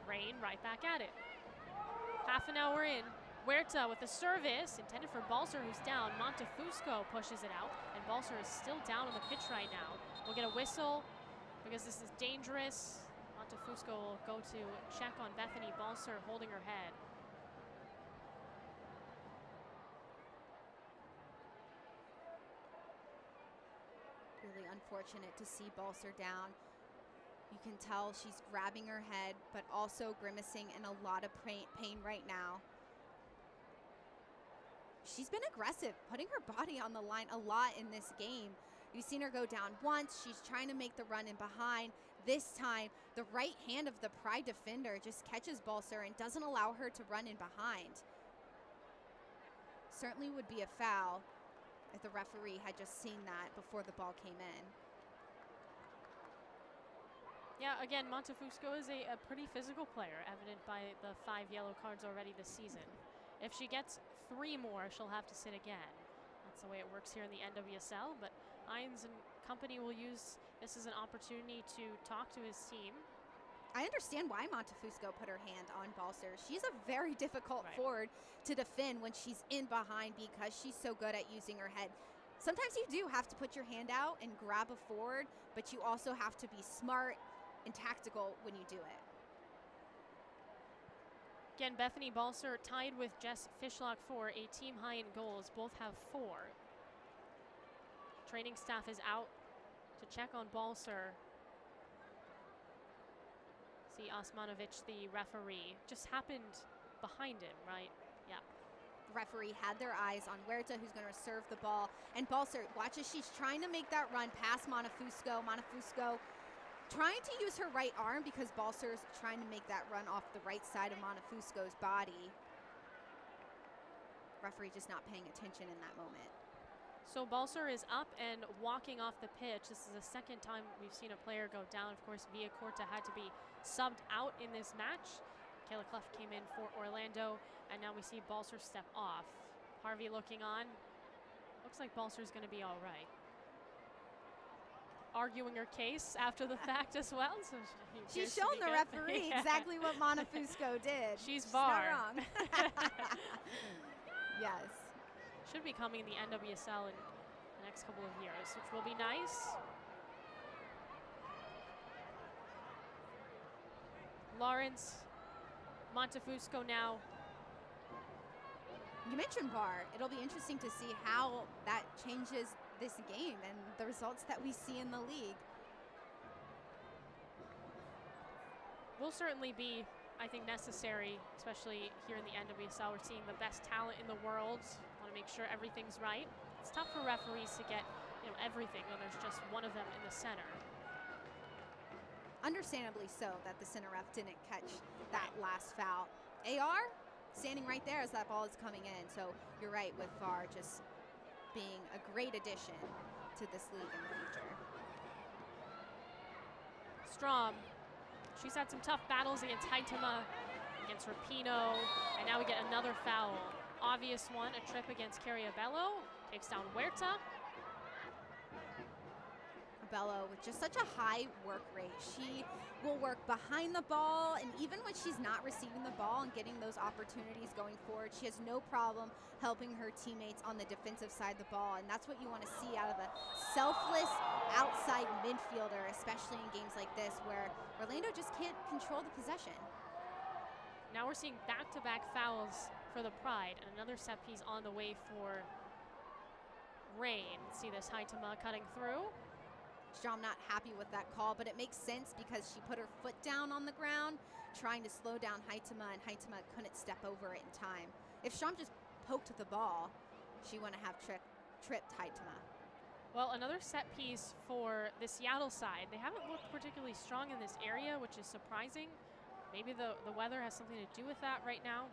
Rain right back at it. Half an hour in. Huerta with a service intended for Balser, who's down. Montefusco pushes it out, and Balser is still down on the pitch right now. We'll get a whistle because this is dangerous. Montefusco will go to check on Bethany Balser holding her head. Really unfortunate to see Balser down. You can tell she's grabbing her head, but also grimacing in a lot of pain right now. She's been aggressive, putting her body on the line a lot in this game. You've seen her go down once. She's trying to make the run in behind. This time, the right hand of the Pride defender just catches Balser and doesn't allow her to run in behind. Certainly would be a foul if the referee had just seen that before the ball came in. Yeah, again, Montefusco is a pretty physical player, evident by the 5 yellow cards already this season. If she gets 3 more, she'll have to sit again. That's the way it works here in the NWSL, but Hines and company will use this as an opportunity to talk to his team. I understand why Montefusco put her hand on Balser. She's a very difficult forward to defend when she's in behind because she's so good at using her head. Sometimes you do have to put your hand out and grab a forward, but you also have to be smart and tactical when you do it. Again, Bethany Balser tied with Jess Fishlock for a team high in goals. Both have 4. Training staff is out to check on Balser. See Osmanovic, the referee, just happened behind him, right? Yeah. The referee had their eyes on Huerta, who's going to serve the ball. And Balser, watch as she's trying to make that run past Montefusco. Montefusco trying to use her right arm because Balser's trying to make that run off the right side of Montefusco's body. Referee just not paying attention in that moment. So Balser is up and walking off the pitch. This is the 2nd time we've seen a player go down. Of course, Villacorta had to be subbed out in this match. Kayla Clough came in for Orlando, and now we see Balser step off. Harvey looking on. Looks like Balser's going to be all right. Arguing her case after the fact as well. So she's shown the referee exactly what Montefusco did. She's not wrong. Yes. Should be coming in the NWSL in the next couple of years, which will be nice. Lawrence, Montefusco now. You mentioned VAR. It'll be interesting to see how that changes this game and the results that we see in the league. Will certainly be, I think, necessary, especially here in the NWSL. We're seeing the best talent in the world. Want to make sure everything's right. It's tough for referees to get, everything when there's just one of them in the center. Understandably so that the center ref didn't catch that last foul. AR standing right there as that ball is coming in. So you're right with VAR just being a great addition to this league in the future. Strom, she's had some tough battles against Haitama, against Rapinoe, and now we get another foul. Obvious one, a trip against Cariabello, takes down Huerta. Bello with just such a high work rate. She will work behind the ball, and even when she's not receiving the ball and getting those opportunities going forward, she has no problem helping her teammates on the defensive side of the ball, and that's what you want to see out of a selfless outside midfielder, especially in games like this where Orlando just can't control the possession. Now we're seeing back-to-back fouls for the Pride, and another set piece on the way for Rain. See this Haitama cutting through. Strom not happy with that call, but it makes sense because she put her foot down on the ground, trying to slow down Haitama, and Haitama couldn't step over it in time. If Strom just poked the ball, she wouldn't have tripped Haitama. Well, another set piece for the Seattle side. They haven't looked particularly strong in this area, which is surprising. Maybe the weather has something to do with that right now,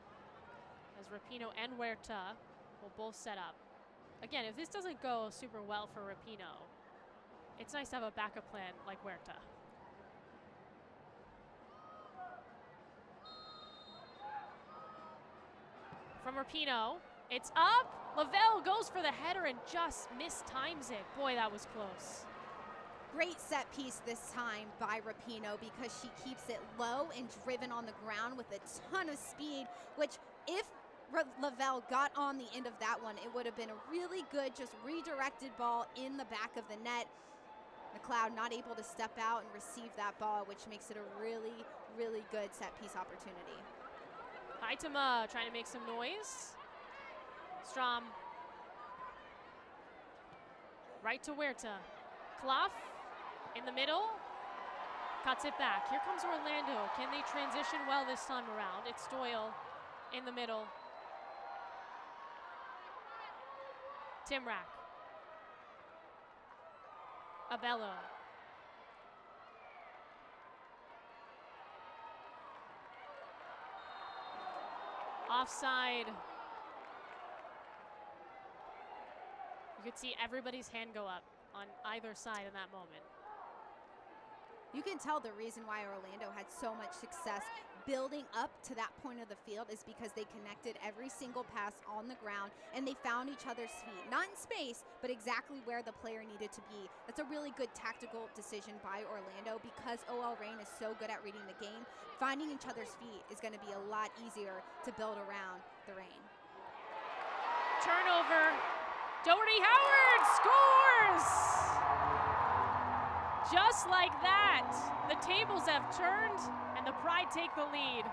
as Rapinoe and Huerta will both set up. Again, if this doesn't go super well for Rapinoe, it's nice to have a backup plan like Huerta. From Rapinoe, it's up. Lavelle goes for the header and just mistimes it. Boy, that was close. Great set piece this time by Rapinoe because she keeps it low and driven on the ground with a ton of speed, which if Lavelle got on the end of that one, it would have been a really good, just redirected ball in the back of the net. McLeod not able to step out and receive that ball, which makes it a really, really good set piece opportunity. Haitama trying to make some noise. Strom. Right to Huerta. Clough in the middle. Cuts it back. Here comes Orlando. Can they transition well this time around? It's Doyle in the middle. Timrak. Abello. Offside. You could see everybody's hand go up on either side in that moment. You can tell the reason why Orlando had so much success building up to that point of the field is because they connected every single pass on the ground and they found each other's feet. Not in space, but exactly where the player needed to be. That's a really good tactical decision by Orlando because OL Reign is so good at reading the game. Finding each other's feet is going to be a lot easier to build around the Reign. Turnover. Doherty Howard scores! Just like that, the tables have turned and the Pride take the lead.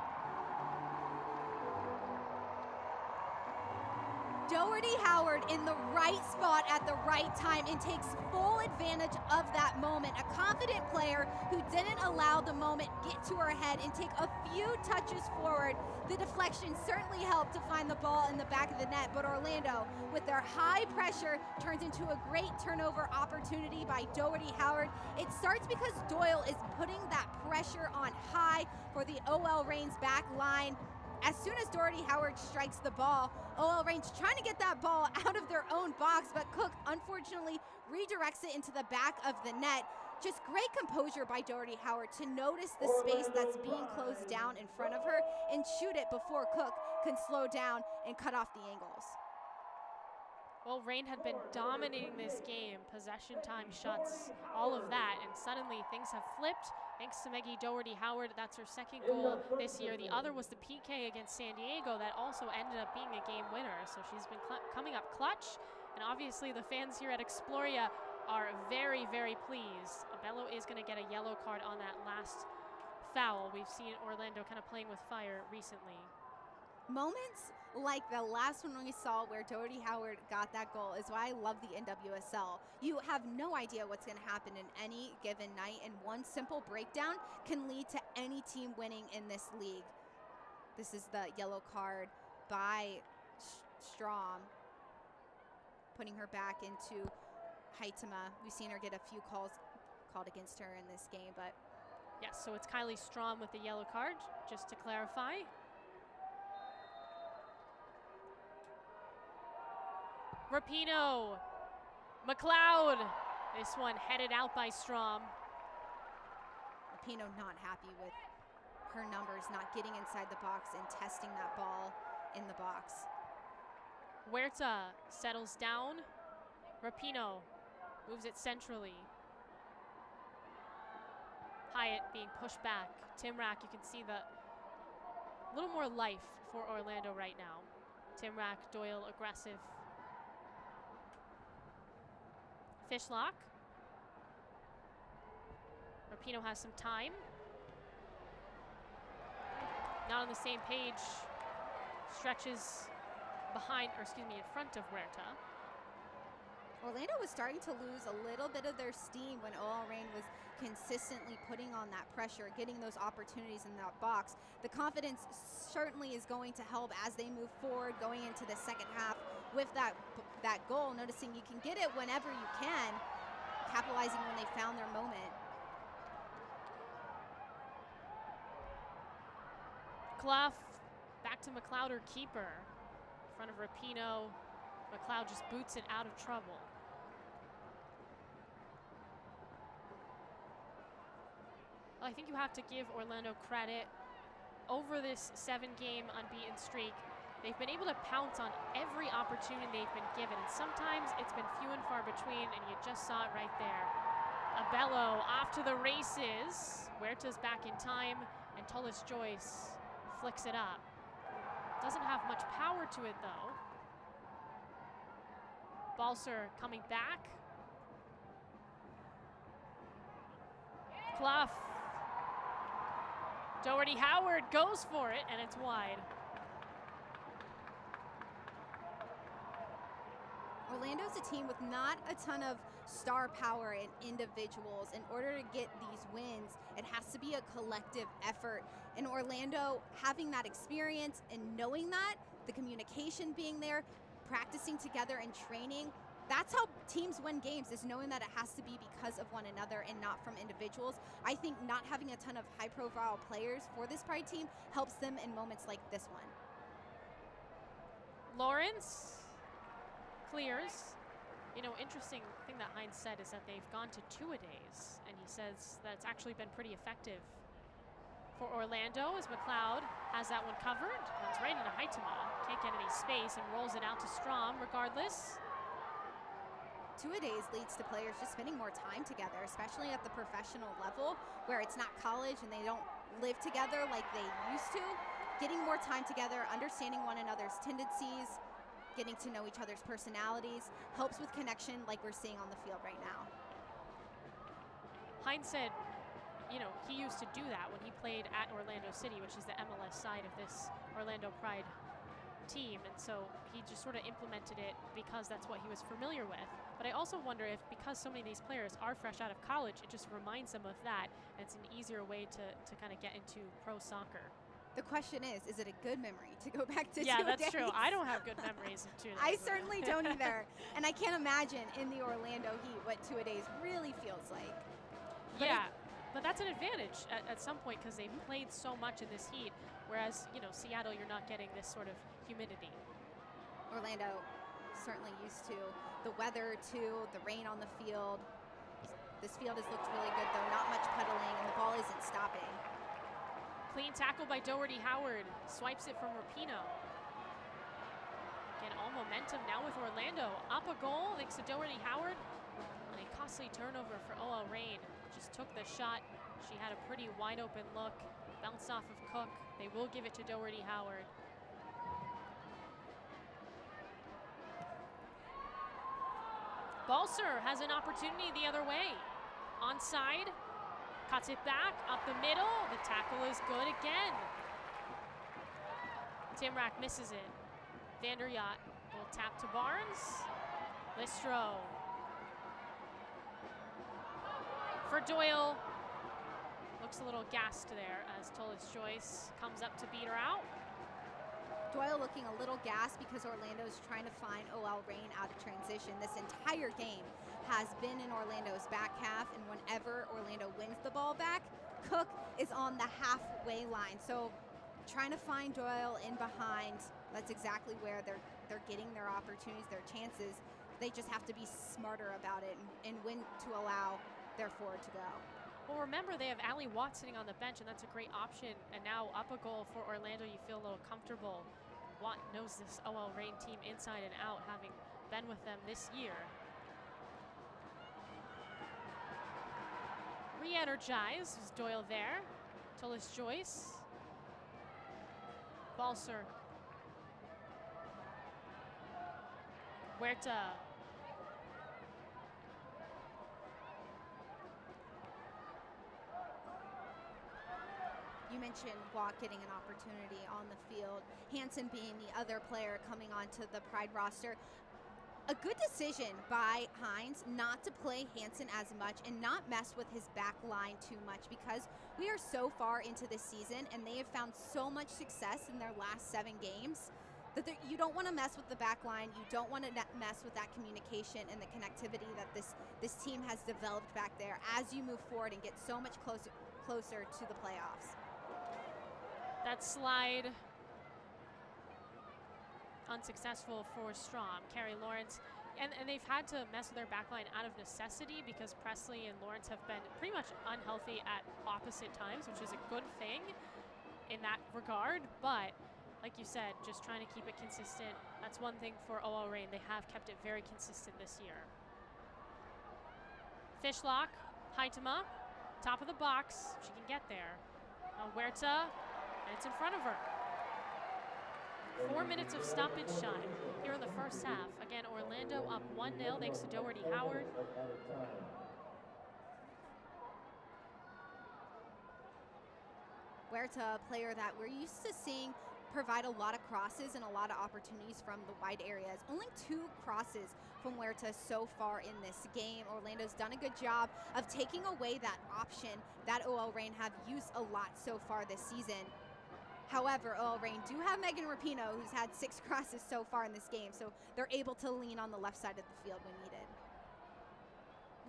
Doherty Howard in the right spot at the right time and takes full advantage of that moment. A confident player who didn't allow the moment get to her head and take a few touches forward. The deflection certainly helped to find the ball in the back of the net, but Orlando, with their high pressure, turns into a great turnover opportunity by Doherty Howard. It starts because Doyle is putting that pressure on high for the OL Reign's back line. As soon as Doherty Howard strikes the ball, OL Reign's trying to get that ball out of their own box, but Cook unfortunately redirects it into the back of the net. Just great composure by Doherty Howard to notice the space that's being closed down in front of her and shoot it before Cook can slow down and cut off the angles. Well, Reign had been dominating this game, possession time, shots, all of that, and suddenly things have flipped thanks to Meggie Doherty Howard. That's her second goal this year. The other was the PK against San Diego that also ended up being a game winner. So she's been coming up clutch, and obviously the fans here at Exploria are very, very pleased. Abello is going to get a yellow card on that last foul. We've seen Orlando kind of playing with fire recently. Moments like the last one we saw where Doherty Howard got that goal is why I love the NWSL. You have no idea what's going to happen in any given night, and one simple breakdown can lead to any team winning in this league. This is the yellow card by Strom, putting her back into Haitama. We've seen her get a few calls called against her in this game, but yes, so it's Kylie Strom with the yellow card, just to clarify. Rapinoe, McLeod. This one headed out by Strom. Rapinoe not happy with her numbers, not getting inside the box and testing that ball in the box. Huerta settles down. Rapinoe moves it centrally. Hyatt being pushed back. Timrak, you can see the little more life for Orlando right now. Timrak, Doyle aggressive. Fishlock. Rapinoe has some time. Not on the same page. Stretches behind, or excuse me, in front of Huerta. Orlando was starting to lose a little bit of their steam when OL Reign was consistently putting on that pressure, getting those opportunities in that box. The confidence certainly is going to help as they move forward, going into the second half with that goal, noticing you can get it whenever you can, capitalizing when they found their moment. Clough back to McLeod, her keeper. In front of Rapinoe. McLeod just boots it out of trouble. Well, I think you have to give Orlando credit. Over this 7-game unbeaten streak, they've been able to pounce on every opportunity they've been given. And sometimes it's been few and far between, and you just saw it right there. Abello off to the races. Huerta's back in time, and Tullis Joyce flicks it up. Doesn't have much power to it, though. Balser coming back. Clough. Doherty Howard goes for it, and it's wide. Orlando's a team with not a ton of star power in individuals. In order to get these wins, it has to be a collective effort. In Orlando, having that experience and knowing that, the communication being there, practicing together and training, that's how teams win games, is knowing that it has to be because of one another and not from individuals. I think not having a ton of high-profile players for this Pride team helps them in moments like this one. Lawrence clears. You know, interesting thing that Hines said is that they've gone to 2-a-days, and he says that's actually been pretty effective for Orlando as McLeod has that one covered. Runs right into Haitama. Can't get any space and rolls it out to Strom regardless. 2-a-days leads to players just spending more time together, especially at the professional level where it's not college and they don't live together like they used to. Getting more time together, understanding one another's tendencies, getting to know each other's personalities helps with connection like we're seeing on the field right now. Hines said, you know, he used to do that when he played at Orlando City, which is the MLS side of this Orlando Pride team, and so he just sort of implemented it because that's what he was familiar with. But I also wonder if, because so many of these players are fresh out of college, it just reminds them of that, and it's an easier way to kind of get into pro soccer. The question is it a good memory to go back to 2 Yeah, days? that's true. I don't have good memories of 2 days. I certainly don't either. And I can't imagine in the Orlando Heat what 2-a-days really feels like. But yeah, but that's an advantage at some point because they've played so much in this heat, whereas, you know, Seattle, you're not getting this sort of humidity. Orlando certainly used to the weather too, the rain on the field. This field has looked really good though, not much puddling, and the ball isn't stopping. Clean tackle by Doherty Howard, swipes it from Rapinoe. Again, all momentum now with Orlando. Up a goal thanks to Doherty Howard on a costly turnover for OL Reign. Just took the shot. She had a pretty wide open look, bounced off of Cook. They will give it to Doherty Howard. Balser has an opportunity the other way. Onside, cuts it back, up the middle. The tackle is good again. Timrak misses it. Vanderyacht will tap to Barnes. Listro. For Doyle. Looks a little gassed there as Tullis Joyce comes up to beat her out. Doyle looking a little gassed because Orlando's trying to find OL Reign out of transition. This entire game has been in Orlando's back half, and whenever Orlando wins the ball back, Cook is on the halfway line. So trying to find Doyle in behind, that's exactly where they're getting their opportunities, their chances. They just have to be smarter about it and when to allow their forward to go. Well, remember, they have Allie Watt sitting on the bench, and that's a great option. And now up a goal for Orlando, you feel a little comfortable. Watt knows this OL Reign team inside and out, having been with them this year. Re-energized is Doyle there. Tullis Joyce. Balser. Huerta. You mentioned Watt getting an opportunity on the field, Hanson being the other player coming onto the Pride roster. A good decision by Hines not to play Hansen as much and not mess with his back line too much, because we are so far into this season and they have found so much success in their last 7 games that you don't want to mess with the back line. You don't want to mess with that communication and the connectivity that this team has developed back there as you move forward and get so much closer to the playoffs. That slide unsuccessful for Strom. Carrie Lawrence, and they've had to mess with their backline out of necessity because Presley and Lawrence have been pretty much unhealthy at opposite times, which is a good thing in that regard. But like you said, just trying to keep it consistent. That's one thing for OL Reign. They have kept it very consistent this year. Fishlock, Haitama, top of the box. She can get there. Huerta, and it's in front of her. 4 minutes of stoppage time here in the first half. Again, Orlando up 1-0 thanks to Doherty Howard. Huerta, a player that we're used to seeing provide a lot of crosses and a lot of opportunities from the wide areas. Only 2 crosses from Huerta so far in this game. Orlando's done a good job of taking away that option that OL Reign have used a lot so far this season. However, OL Reign do have Megan Rapinoe, who's had 6 crosses so far in this game, so they're able to lean on the left side of the field when needed.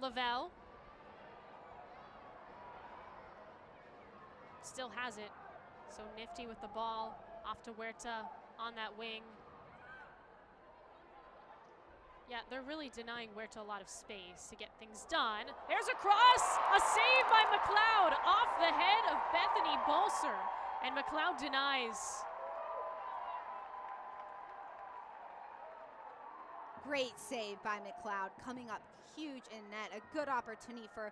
Lavelle still has it, so Nifty with the ball, off to Huerta on that wing. Yeah, they're really denying Huerta a lot of space to get things done. There's a cross, a save by McLeod off the head of Bethany Bolser. And McLeod denies. Great save by McLeod, coming up huge in net. A good opportunity for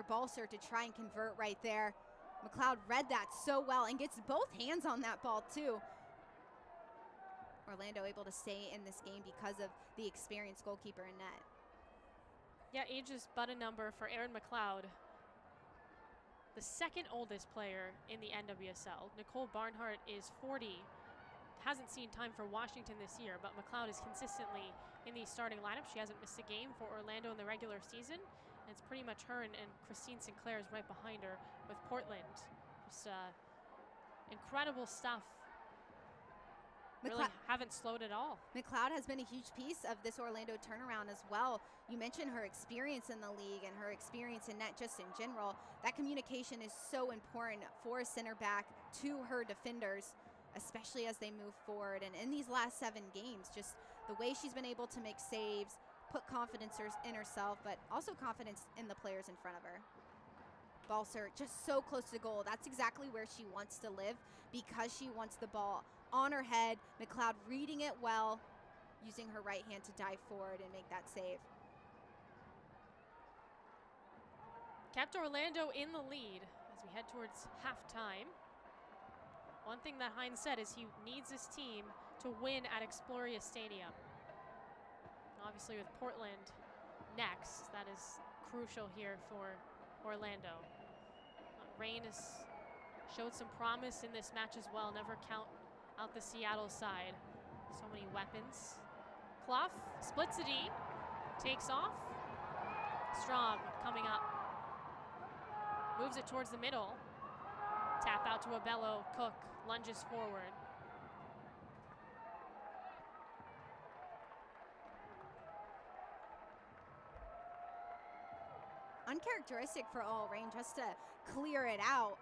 Bolser to try and convert right there. McLeod read that so well and gets both hands on that ball too. Orlando able to stay in this game because of the experienced goalkeeper in net. Yeah, age is but a number for Erin McLeod, the second oldest player in the NWSL. Nicole Barnhart is 40. Hasn't seen time for Washington this year, but McLeod is consistently in the starting lineup. She hasn't missed a game for Orlando in the regular season. And it's pretty much her and Christine Sinclair is right behind her with Portland. Just incredible stuff. Really haven't slowed at all. McLeod has been a huge piece of this Orlando turnaround as well. You mentioned her experience in the league and her experience in net just in general. That communication is so important for a center back to her defenders, especially as they move forward. And in these last 7 games, just the way she's been able to make saves, put confidence in herself, but also confidence in the players in front of her. Bolser just so close to goal. That's exactly where she wants to live because she wants the ball on her head. McLeod reading it well, using her right hand to dive forward and make that save. Kept Orlando in the lead as we head towards halftime. One thing that Hines said is he needs his team to win at Exploria Stadium. Obviously with Portland next, that is crucial here for Orlando. Reign has showed some promise in this match as well. Never count out the Seattle side. So many weapons. Clough splits a D, takes off. Strom coming up. Moves it towards the middle. Tap out to Abello. Cook lunges forward. Uncharacteristic for OL Reign just to clear it out,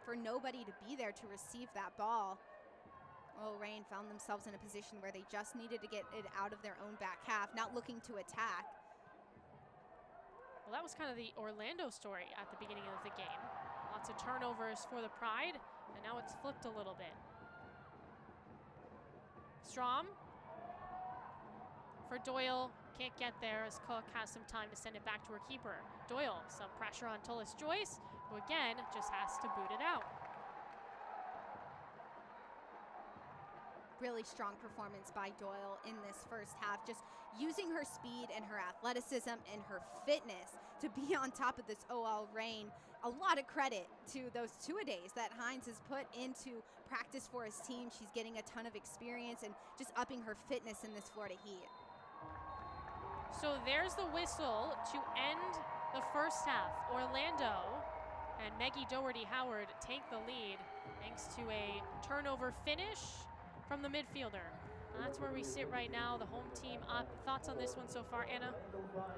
for nobody to be there to receive that ball. OL Reign found themselves in a position where they just needed to get it out of their own back half, not looking to attack. Well, that was kind of the Orlando story at the beginning of the game. Lots of turnovers for the Pride, and now it's flipped a little bit. Strom for Doyle, can't get there as Cook has some time to send it back to her keeper. Doyle, some pressure on Tullis Joyce, who again just has to boot it out. Really strong performance by Doyle in this first half, just using her speed and her athleticism and her fitness to be on top of this OL Reign. A lot of credit to those two-a-days that Hines has put into practice for his team. She's getting a ton of experience and just upping her fitness in this Florida Heat. So there's the whistle to end the first half. Orlando and Maggie Doherty-Howard take the lead thanks to a turnover finish from the midfielder. That's where we sit right now, the home team up. Thoughts on this one so far, Anna?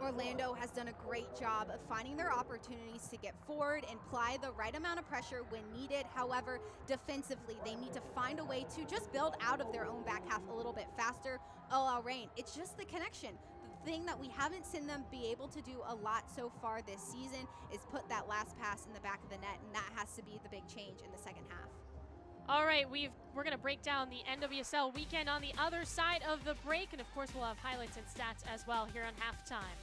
Orlando has done a great job of finding their opportunities to get forward and apply the right amount of pressure when needed. However, defensively, they need to find a way to just build out of their own back half a little bit faster. OL Reign, it's just the connection. The thing that we haven't seen them be able to do a lot so far this season is put that last pass in the back of the net, and that has to be the big change in the second half. All right, we're going to break down the NWSL weekend on the other side of the break, and of course we'll have highlights and stats as well here on Halftime.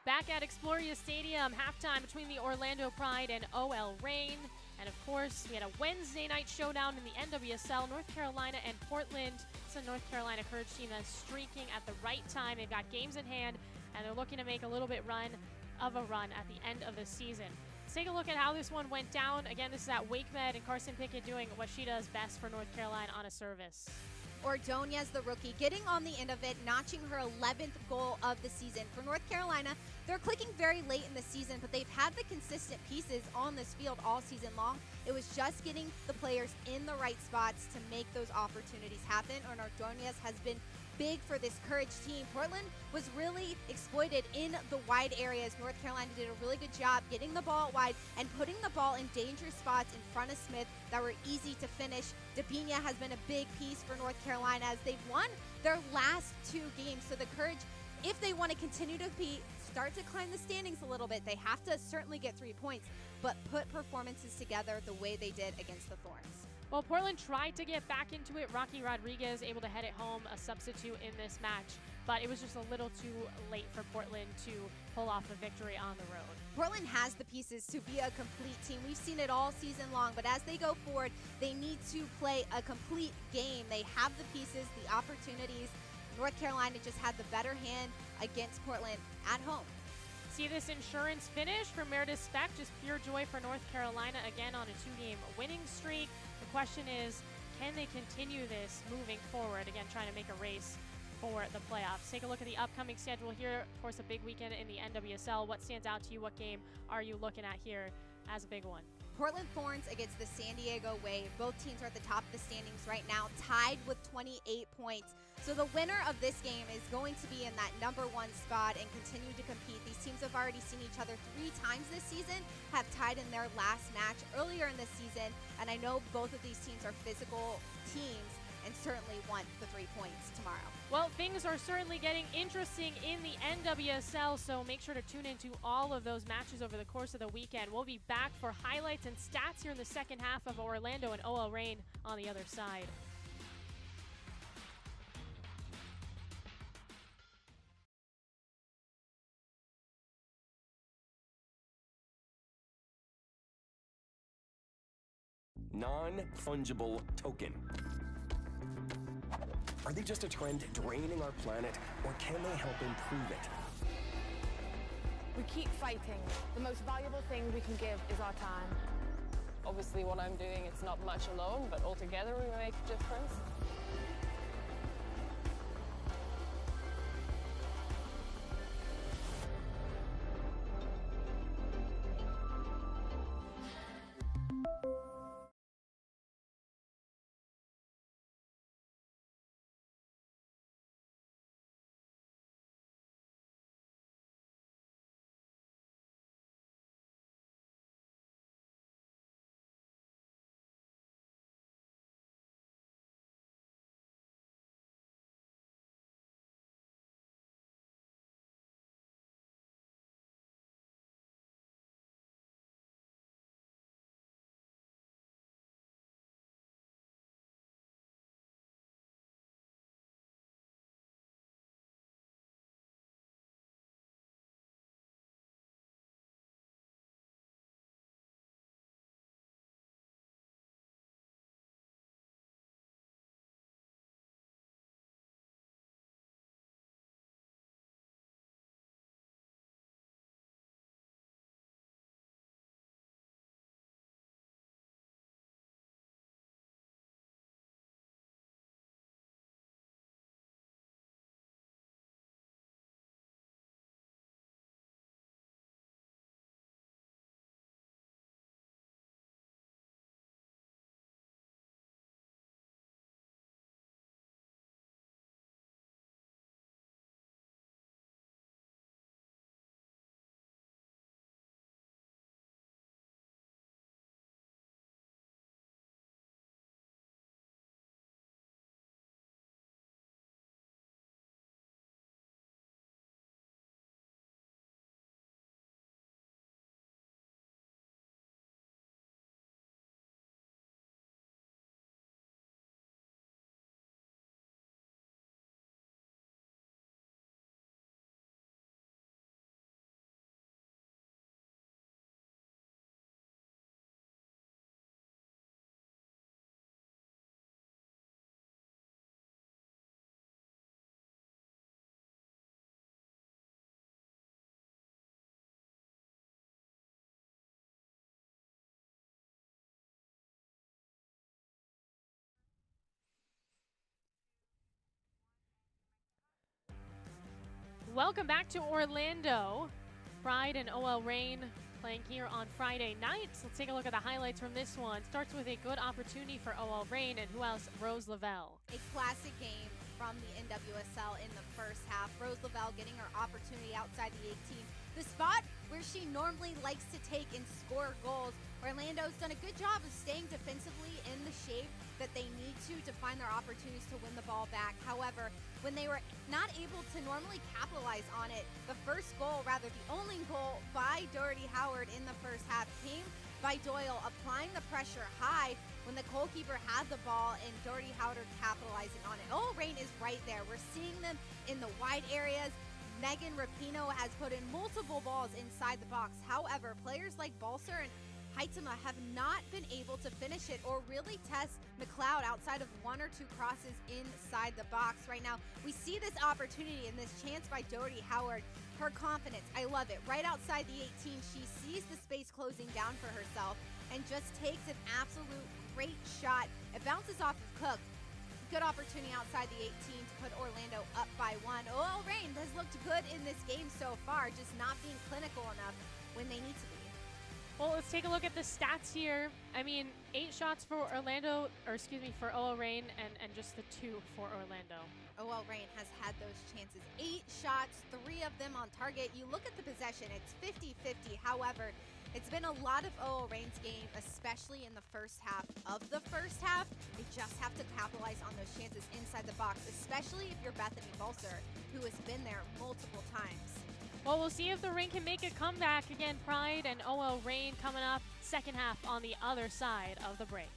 Back at Exploria Stadium, halftime between the Orlando Pride and OL Reign. And of course, we had a Wednesday night showdown in the NWSL, North Carolina and Portland. It's a North Carolina Courage team that's streaking at the right time. They've got games in hand, and they're looking to make a little bit of a run at the end of the season. Let's take a look at how this one went down. Again, this is at WakeMed, and Carson Pickett doing what she does best for North Carolina on a service. Ordonez, the rookie, getting on the end of it, notching her 11th goal of the season. For North Carolina, they're clicking very late in the season, but they've had the consistent pieces on this field all season long. It was just getting the players in the right spots to make those opportunities happen, and Ordonez has been big for this Courage team. Portland was really exploited in the wide areas. North Carolina did a really good job getting the ball wide and putting the ball in dangerous spots in front of Smith that were easy to finish. Debinha has been a big piece for North Carolina as they've won their last 2 games. So the Courage, if they want to continue to compete, start to climb the standings a little bit, they have to certainly get 3 points, but put performances together the way they did against the Thorns. Well, Portland tried to get back into it. Rocky Rodriguez able to head it home, a substitute in this match, but it was just a little too late for Portland to pull off a victory on the road. Portland has the pieces to be a complete team. We've seen it all season long, but as they go forward, they need to play a complete game. They have the pieces, the opportunities. North Carolina just had the better hand against Portland at home. See this insurance finish for Meredith Speck, just pure joy for North Carolina again on a 2-game winning streak. The question is, can they continue this moving forward? Again, trying to make a race for the playoffs. Take a look at the upcoming schedule here. Of course, a big weekend in the NWSL. What stands out to you? What game are you looking at here as a big one? Portland Thorns against the San Diego Wave. Both teams are at the top of the standings right now, tied with 28 points. So the winner of this game is going to be in that number 1 spot and continue to compete. These teams have already seen each other 3 times this season, have tied in their last match earlier in the season, and I know both of these teams are physical teams and certainly want the 3 points tomorrow. Well, things are certainly getting interesting in the NWSL, so make sure to tune into all of those matches over the course of the weekend. We'll be back for highlights and stats here in the second half of Orlando and OL Reign on the other side. Non-fungible token. Are they just a trend draining our planet, or can they help improve it? We keep fighting. The most valuable thing we can give is our time. Obviously what I'm doing, it's not much alone, but altogether we make a difference. Welcome back to Orlando. Pride and OL Reign playing here on Friday nights. Let's take a look at the highlights from this one. Starts with a good opportunity for OL Reign, and who else? Rose Lavelle. A classic game. from the NWSL in the first half. Rose Lavelle getting her opportunity outside the 18. The spot where she normally likes to take and score goals. Orlando's done a good job of staying defensively in the shape that they need to find their opportunities to win the ball back. However, when they were not able to normally capitalize on it, the first goal, rather the only goal by Doherty Howard in the first half, came by Doyle applying the pressure high when the goalkeeper had the ball and Doherty Howard capitalizing on it. OL Reign is right there. We're seeing them in the wide areas. Megan Rapinoe has put in multiple balls inside the box. However, players like Balser and Heitema have not been able to finish it or really test McLeod outside of one or two crosses inside the box right now. We see this opportunity and this chance by Doherty Howard. Her confidence, I love it. Right outside the 18, she sees the space closing down for herself and just takes an absolute great shot. It bounces off of Cook. Good opportunity outside the 18 to put Orlando up by 1. OL Reign has looked good in this game so far, just not being clinical enough when they need to be. Well, let's take a look at the stats here. I mean, 8 shots for Orlando, or excuse me, for OL Reign, and just the 2 for Orlando. OL Reign has had those chances. 8 shots, 3 of them on target. You look at the possession, it's 50-50. However, it's been a lot of OL Reign's game, especially in the first half of the first half. They just have to capitalize on those chances inside the box, especially if you're Bethany Balser, who has been there multiple times. Well, we'll see if the Reign can make a comeback. Again, Pride and OL Reign coming up second half on the other side of the break.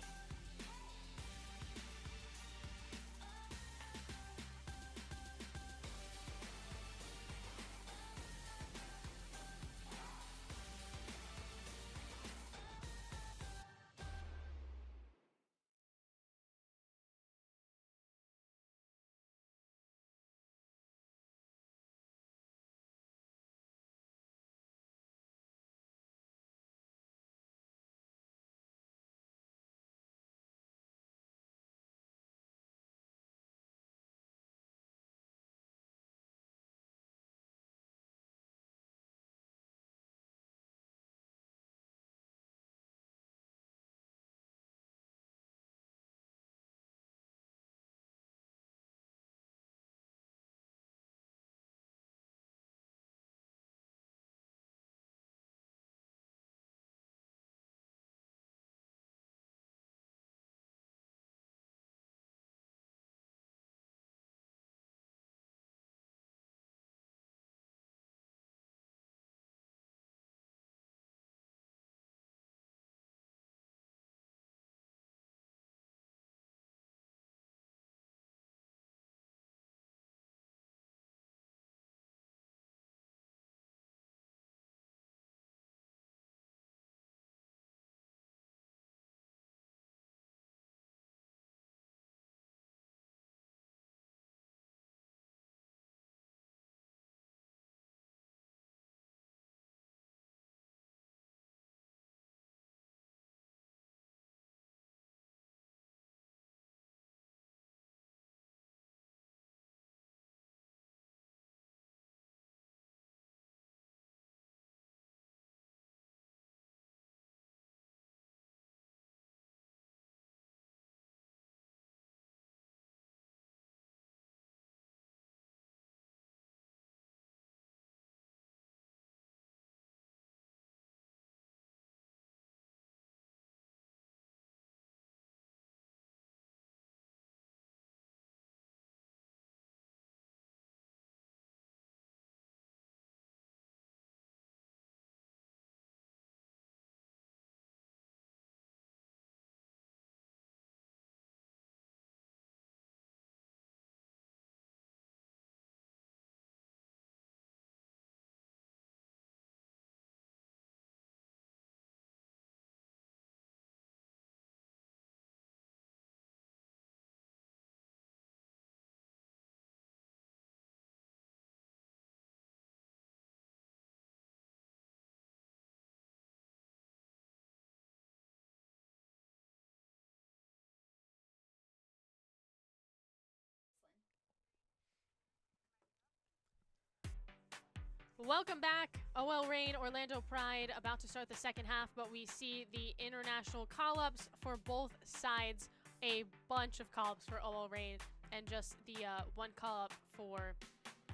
Welcome back. OL Reign, Orlando Pride about to start the second half, but we see the international call-ups for both sides. A bunch of call-ups for OL Reign. and just the one call-up for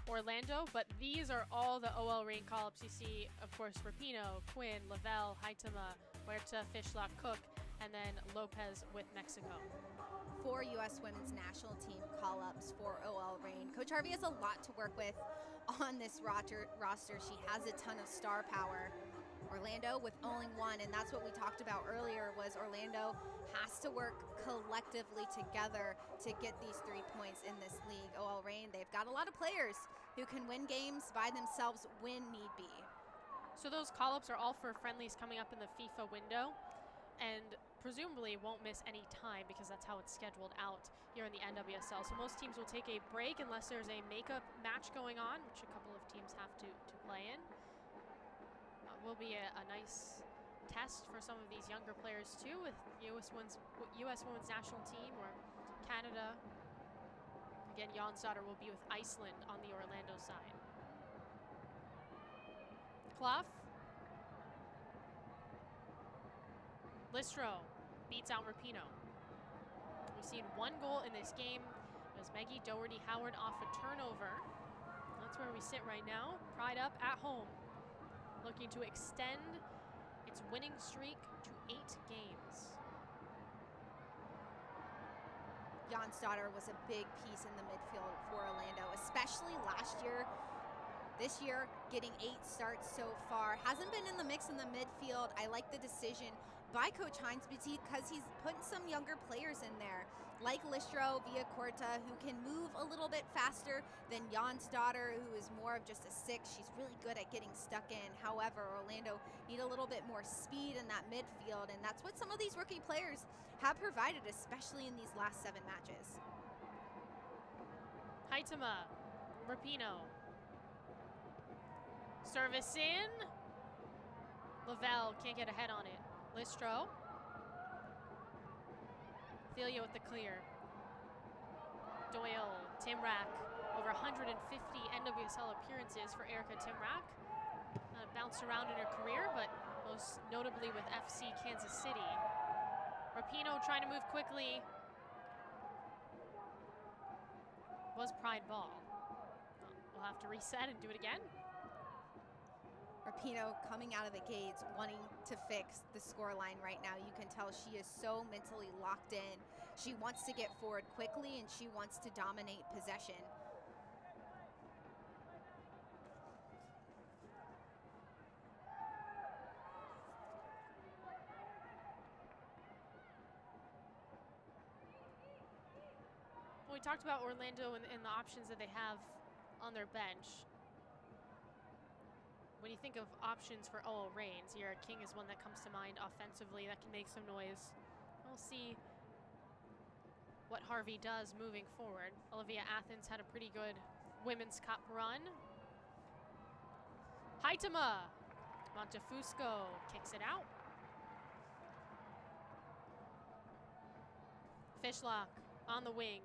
Orlando, but these are all the OL Reign call-ups you see. Of course, Rapinoe, Quinn, Lavelle, Haitama, Huerta, Fishlock, Cook, and then Lopez with Mexico. 4 U.S. women's national team call-ups for OL Reign. Coach Harvey has a lot to work with on this roster. She has a ton of star power. Orlando with only one, and that's what we talked about earlier, was Orlando has to work collectively together to get these 3 points in this league. OL Reign, they've got a lot of players who can win games by themselves when need be. So those call-ups are all for friendlies coming up in the FIFA window, and presumably won't miss any time because that's how it's scheduled out here in the NWSL. So most teams will take a break unless there's a makeup match going on, which a couple of teams have to play in. Will be a nice test for some of these younger players too, with U.S. women's national team or Canada. Again, Jonsdottir will be with Iceland on the Orlando side. Clough. Listro beats out Rapinoe. We've seen 1 goal in this game. It was Maggie Doherty Howard off a turnover. That's where we sit right now. Pride up at home, looking to extend its winning streak to 8 games. Jonsdottir was a big piece in the midfield for Orlando, especially last year. This year, getting 8 starts so far. Hasn't been in the mix in the midfield. I like the decision by Coach Hines because he's putting some younger players in there, like Listro, Villacorta, who can move a little bit faster than Jonsdottir, who is more of just a 6. She's really good at getting stuck in. However, Orlando need a little bit more speed in that midfield, and that's what some of these rookie players have provided, especially in these last 7 matches. Haitama, Rapinoe. Service in. Lavelle can't get ahead on it. Listro. Thelia with the clear. Doyle, Timrak. Over 150 NWSL appearances for Erica Timrak. Bounced around in her career, but most notably with FC Kansas City. Rapinoe trying to move quickly. Was Pride ball. We'll have to reset and do it again. Rapinoe coming out of the gates wanting to fix the scoreline right now. You can tell she is so mentally locked in. She wants to get forward quickly and she wants to dominate possession. Well, we talked about Orlando and the options that they have on their bench. When you think of options for OL Reign, Sierra King is one that comes to mind offensively that can make some noise. We'll see what Harvey does moving forward. Olivia Athens had a pretty good Women's Cup run. Haitama. Montefusco kicks it out. Fishlock on the wing.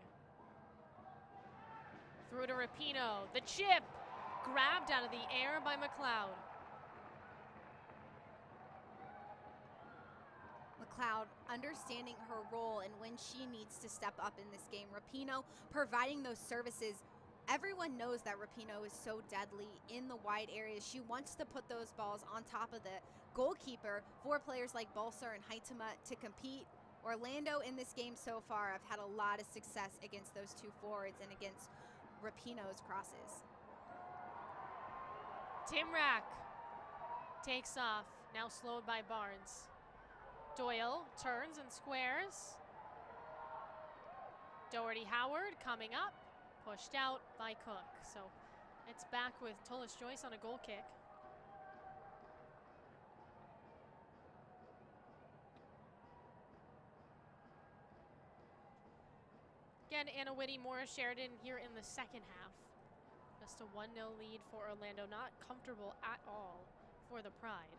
Through to Rapinoe. The chip. Grabbed out of the air by McLeod. McLeod understanding her role and when she needs to step up in this game. Rapinoe providing those services. Everyone knows that Rapinoe is so deadly in the wide areas. She wants to put those balls on top of the goalkeeper for players like Balsar and Haitama to compete. Orlando in this game so far have had a lot of success against those 2 forwards and against Rapinoe's crosses. Timrak takes off, now slowed by Barnes. Doyle turns and squares. Doherty Howard coming up, pushed out by Cook. So it's back with Tullis Joyce on a goal kick. Again, Anna Whitty, Morris Sheridan here in the second half. Just a 1-0 lead for Orlando. Not comfortable at all for the Pride.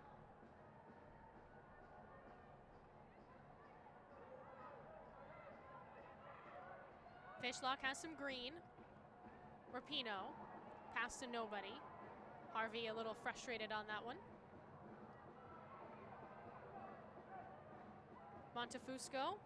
Fishlock has some green. Rapinoe, pass to nobody. Harvey a little frustrated on that one. Montefusco.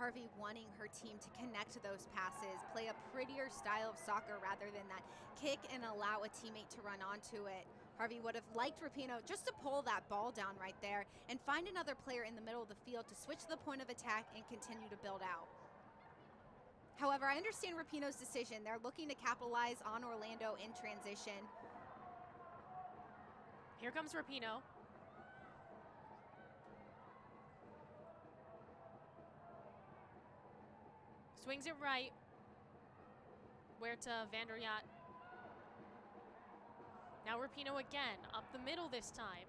Harvey wanting her team to connect to those passes, play a prettier style of soccer rather than that kick and allow a teammate to run onto it. Harvey would have liked Rapinoe just to pull that ball down right there and find another player in the middle of the field to switch the point of attack and continue to build out. However, I understand Rapinoe's decision. They're looking to capitalize on Orlando in transition. Here comes Rapinoe. Swings it right. Huerta, Van der Yacht. Now Rapinoe again, up the middle this time.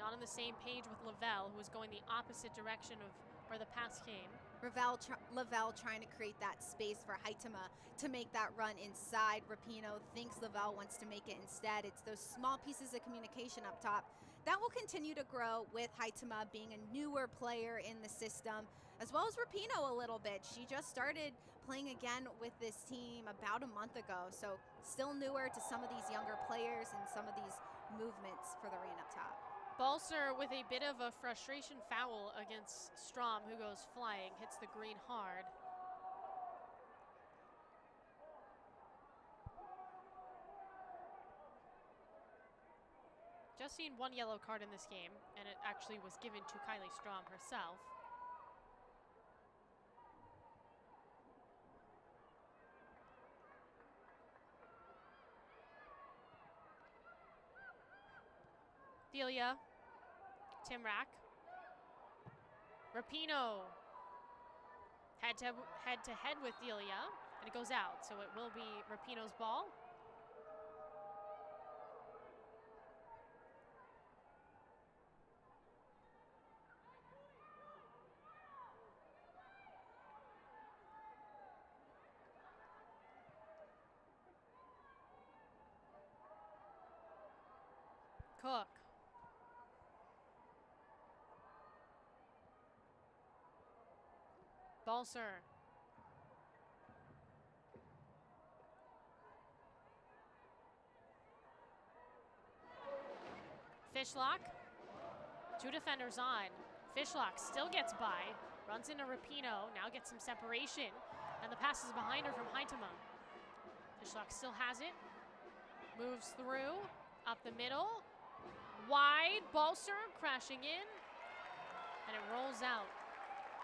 Not on the same page with Lavelle, who was going the opposite direction of where the pass came. Lavelle trying to create that space for Huitema to make that run inside. Rapinoe thinks Lavelle wants to make it instead. It's those small pieces of communication up top that will continue to grow with Huitema being a newer player in the system, as well as Rapinoe a little bit. She just started playing again with this team about a month ago, so still newer to some of these younger players and some of these movements for the Reign up top. Balser with a bit of a frustration foul against Strom, who goes flying, hits the green hard. Just seen one yellow card in this game, and it actually was given to Kylie Strom herself. Delia, Timrak, Rapinoe, head to head with Delia, and it goes out, so it will be Rapinoe's ball. Cook. Balser. Fishlock. Two defenders on. Fishlock still gets by. Runs into Rapinoe. Now gets some separation. And the pass is behind her from Huitema. Fishlock still has it. Moves through. Up the middle. Wide. Balser crashing in. And it rolls out.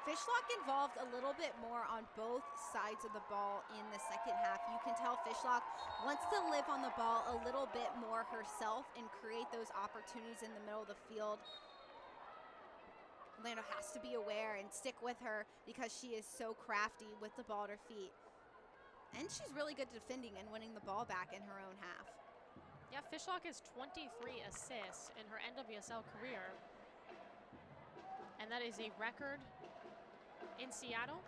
Fishlock involved a little bit more on both sides of the ball in the second half. You can tell Fishlock wants to live on the ball a little bit more herself and create those opportunities in the middle of the field. Orlando has to be aware and stick with her because she is so crafty with the ball at her feet. And she's really good defending and winning the ball back in her own half. Yeah, Fishlock has 23 assists in her NWSL career. And that is a record in Seattle.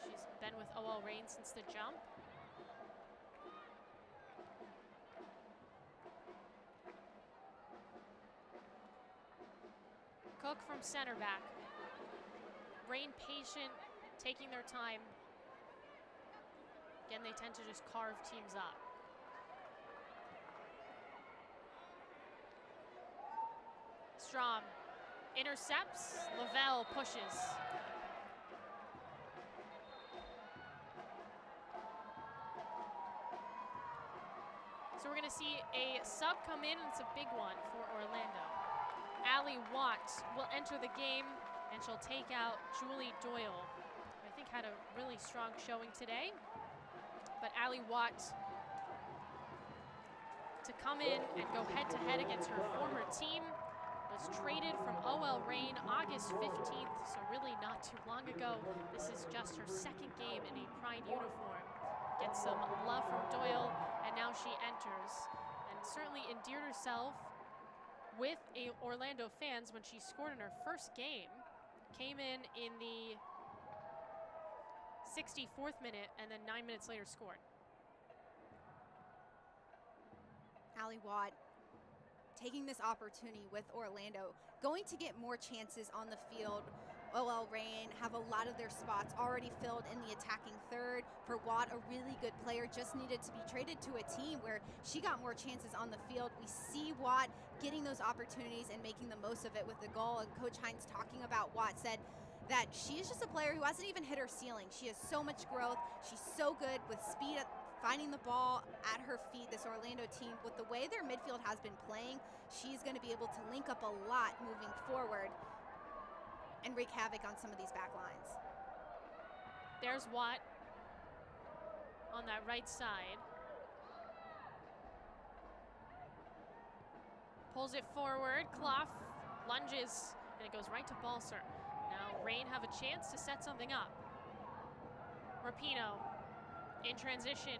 She's been with OL Reign since the jump. Cook from center back. Reign patient, taking their time. Again, they tend to just carve teams up. Strom intercepts, Lavelle pushes. So we're gonna see a sub come in, and it's a big one for Orlando. Allie Watt will enter the game, and she'll take out Julie Doyle. I think had a really strong showing today. But Allie Watt to come in and go head-to-head against her former team. Was traded from OL Reign August 15th, so really not too long ago. This is just her second game in a Pride uniform. Gets some love from Doyle, and now she enters. And certainly endeared herself with Orlando fans when she scored in her first game. Came in the 64th minute, and then 9 minutes later scored. Allie Watt taking this opportunity with Orlando, going to get more chances on the field. OL Reign have a lot of their spots already filled in the attacking third. For Watt, a really good player, just needed to be traded to a team where she got more chances on the field. We see Watt getting those opportunities and making the most of it with the goal. And Coach Hines talking about Watt said that she's just a player who hasn't even hit her ceiling. She has so much growth. She's so good with speed at finding the ball at her feet. This Orlando team, with the way their midfield has been playing, she's going to be able to link up a lot moving forward and wreak havoc on some of these back lines. There's Watt on that right side. Pulls it forward, Clough lunges, and it goes right to Balcer. Now Reign have a chance to set something up. Rapinoe in transition.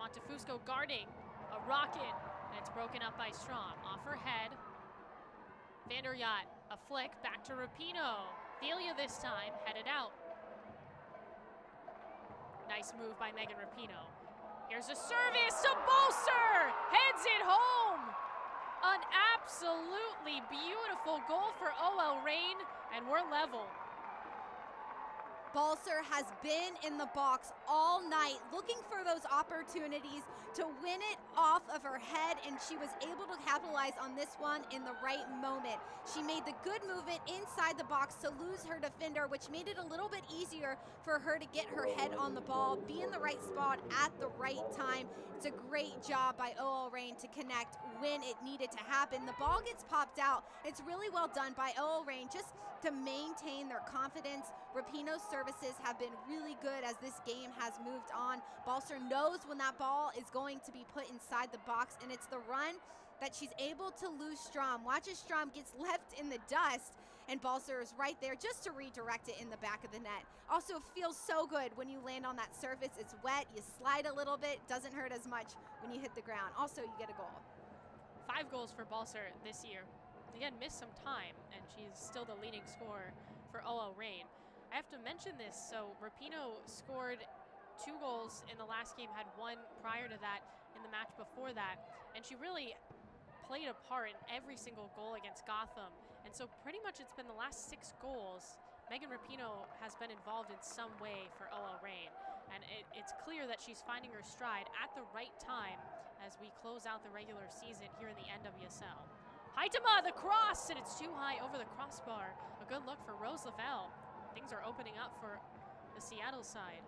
Montefusco guarding, a rocket, and it's broken up by Strom. Off her head. Van der Yacht, a flick, back to Rapinoe. Delia this time, headed out. Nice move by Megan Rapinoe. Here's a service to Balcer! Heads it home! An absolutely beautiful goal for OL Reign, and we're level. Balcer has been in the box all night looking for those opportunities to win it off of her head, and she was able to capitalize on this one in the right moment. She made the good movement inside the box to lose her defender, which made it a little bit easier for her to get her head on the ball, be in the right spot at the right time. It's a great job by OL Reign to connect when it needed to happen. The ball gets popped out. It's really well done by OL Reign just to maintain their confidence. Rapinoe's services have been really good as this game has moved on. Balcer knows when that ball is going to be put inside the box, and it's the run that she's able to lose Strom. Watch as Strom gets left in the dust, and Balcer is right there just to redirect it in the back of the net. Also feels so good when you land on that surface. It's wet, you slide a little bit, doesn't hurt as much when you hit the ground. Also, you get a goal. 5 goals for Balcer this year. Again, missed some time, and she's still the leading scorer for OL Reign. I have to mention this, so Rapinoe scored 2 goals in the last game, had 1 prior to that in the match before that, and she really played a part in every single goal against Gotham. And so pretty much it's been the last 6 goals, Megan Rapinoe has been involved in some way for OL Reign. And it's clear that she's finding her stride at the right time as we close out the regular season here in the NWSL. Huitema, the cross, and it's too high over the crossbar. A good look for Rose Lavelle. Things are opening up for the Seattle side.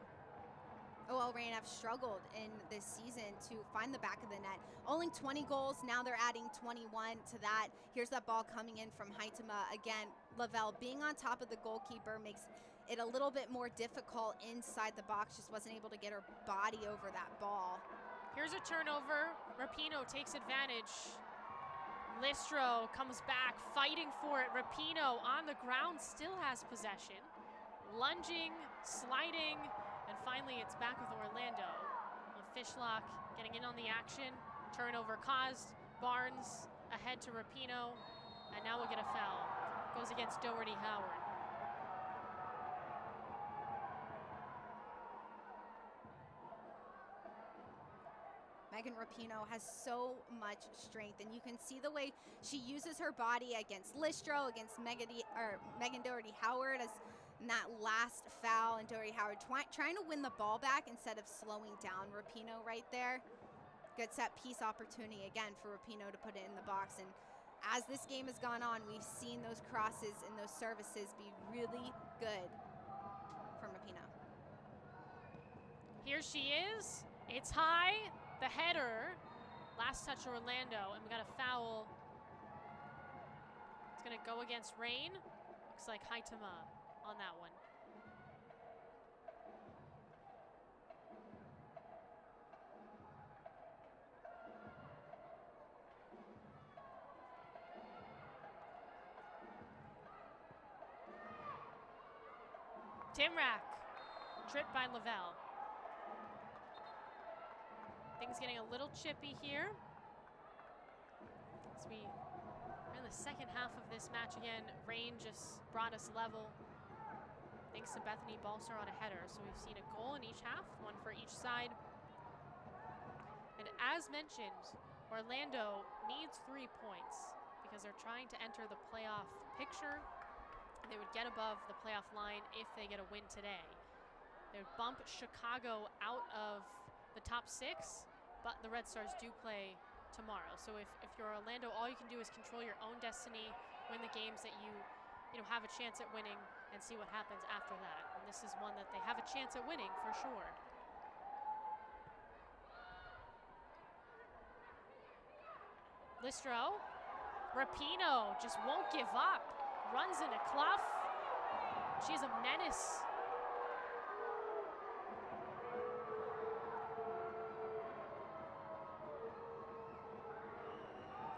OL Reign have struggled in this season to find the back of the net. Only 20 goals, now they're adding 21 to that. Here's that ball coming in from Huitema. Again, Lavelle being on top of the goalkeeper makes it a little bit more difficult inside the box. Just wasn't able to get her body over that ball. Here's a turnover. Rapinoe takes advantage. Listro comes back, fighting for it. Rapinoe on the ground, still has possession. Lunging, sliding, and finally it's back with Orlando. Fishlock getting in on the action. Turnover caused. Barnes ahead to Rapinoe, and now we'll get a foul. Goes against Doherty Howard. Megan Rapinoe has so much strength, and you can see the way she uses her body against Listro, against Megan Doherty Howard as in that last foul, and Doherty Howard trying to win the ball back instead of slowing down Rapinoe right there. Good set piece opportunity again for Rapinoe to put it in the box, and as this game has gone on, we've seen those crosses and those services be really good from Rapinoe. Here she is. It's high. The header, last touch Orlando, and we got a foul. It's gonna go against Reign. Looks like Huitema on that one. Timrak, tripped by Lavelle. Things getting a little chippy here. As we are in the second half of this match again, Reign just brought us level thanks to Bethany Balcer on a header. So we've seen a goal in each half, 1 for each side. And as mentioned, Orlando needs 3 points because they're trying to enter the playoff picture. They would get above the playoff line if they get a win today. They would bump Chicago out of the top 6, but the Red Stars do play tomorrow. So if you're Orlando, all you can do is control your own destiny, win the games that you have a chance at winning, and see what happens after that. And this is one that they have a chance at winning for sure. Listro, Rapinoe just won't give up. Runs into Clough. She's a menace.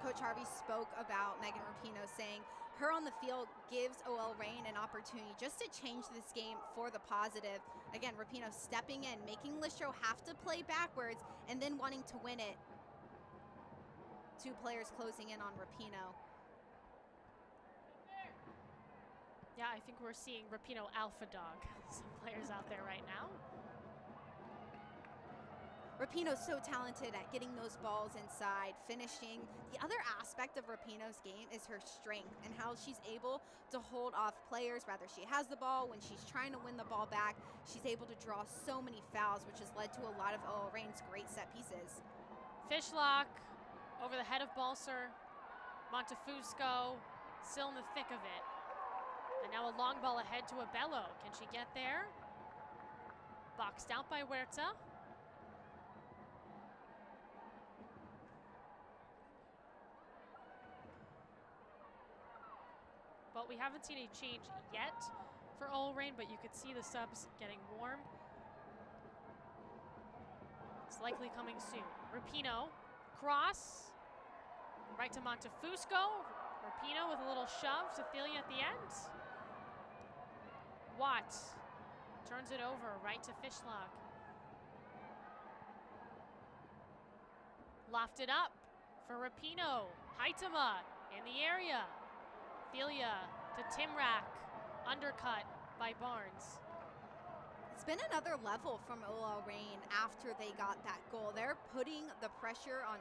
Coach Harvey spoke about Megan Rapinoe, saying her on the field gives OL Reign an opportunity just to change this game for the positive. Again, Rapinoe stepping in, making Listro have to play backwards, and then wanting to win it. Two players closing in on Rapinoe. Yeah, I think we're seeing Rapinoe alpha dog some players out there right now. Rapinoe's so talented at getting those balls inside, finishing. The other aspect of Rapinoe's game is her strength and how she's able to hold off players, whether she has the ball, when she's trying to win the ball back. She's able to draw so many fouls, which has led to a lot of OL Reign's great set pieces. Fishlock over the head of Balser. Montefusco still in the thick of it. And now a long ball ahead to Abello. Can she get there? Boxed out by Huerta. But we haven't seen a change yet for OL Reign, but you could see the subs getting warm. It's likely coming soon. Rapinoe, cross, right to Montefusco. Rapinoe with a little shove to Thelia at the end. Watt turns it over, right to Fishlock. Lofted up for Rapinoe. Haitama in the area. Thelia to Timrak, undercut by Barnes. It's been another level from OL Reign after they got that goal. They're putting the pressure on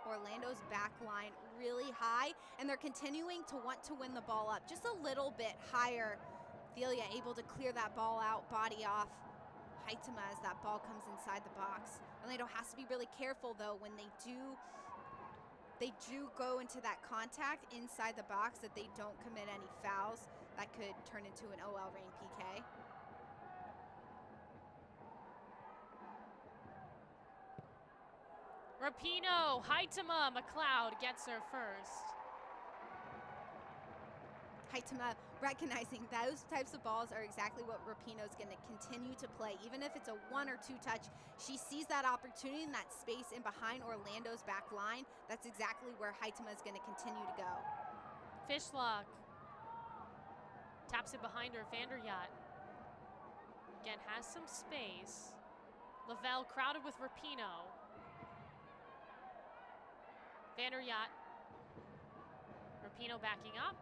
Orlando's back line really high, and they're continuing to want to win the ball up just a little bit higher. Thelia able to clear that ball out, body off Haitama as that ball comes inside the box. Orlando has to be really careful though when they do go into that contact inside the box, that they don't commit any fouls that could turn into an OL Reign PK. Rapinoe, Haitama, McLeod gets her first. Haitama recognizing those types of balls are exactly what Rapinoe's going to continue to play. Even if it's a 1 or 2 touch, she sees that opportunity in that space in behind Orlando's back line. That's exactly where Haitama is going to continue to go. Fishlock taps it behind her. Vanderyacht again has some space. Lavelle crowded with Rapinoe. Vanderyacht, Rapinoe backing up.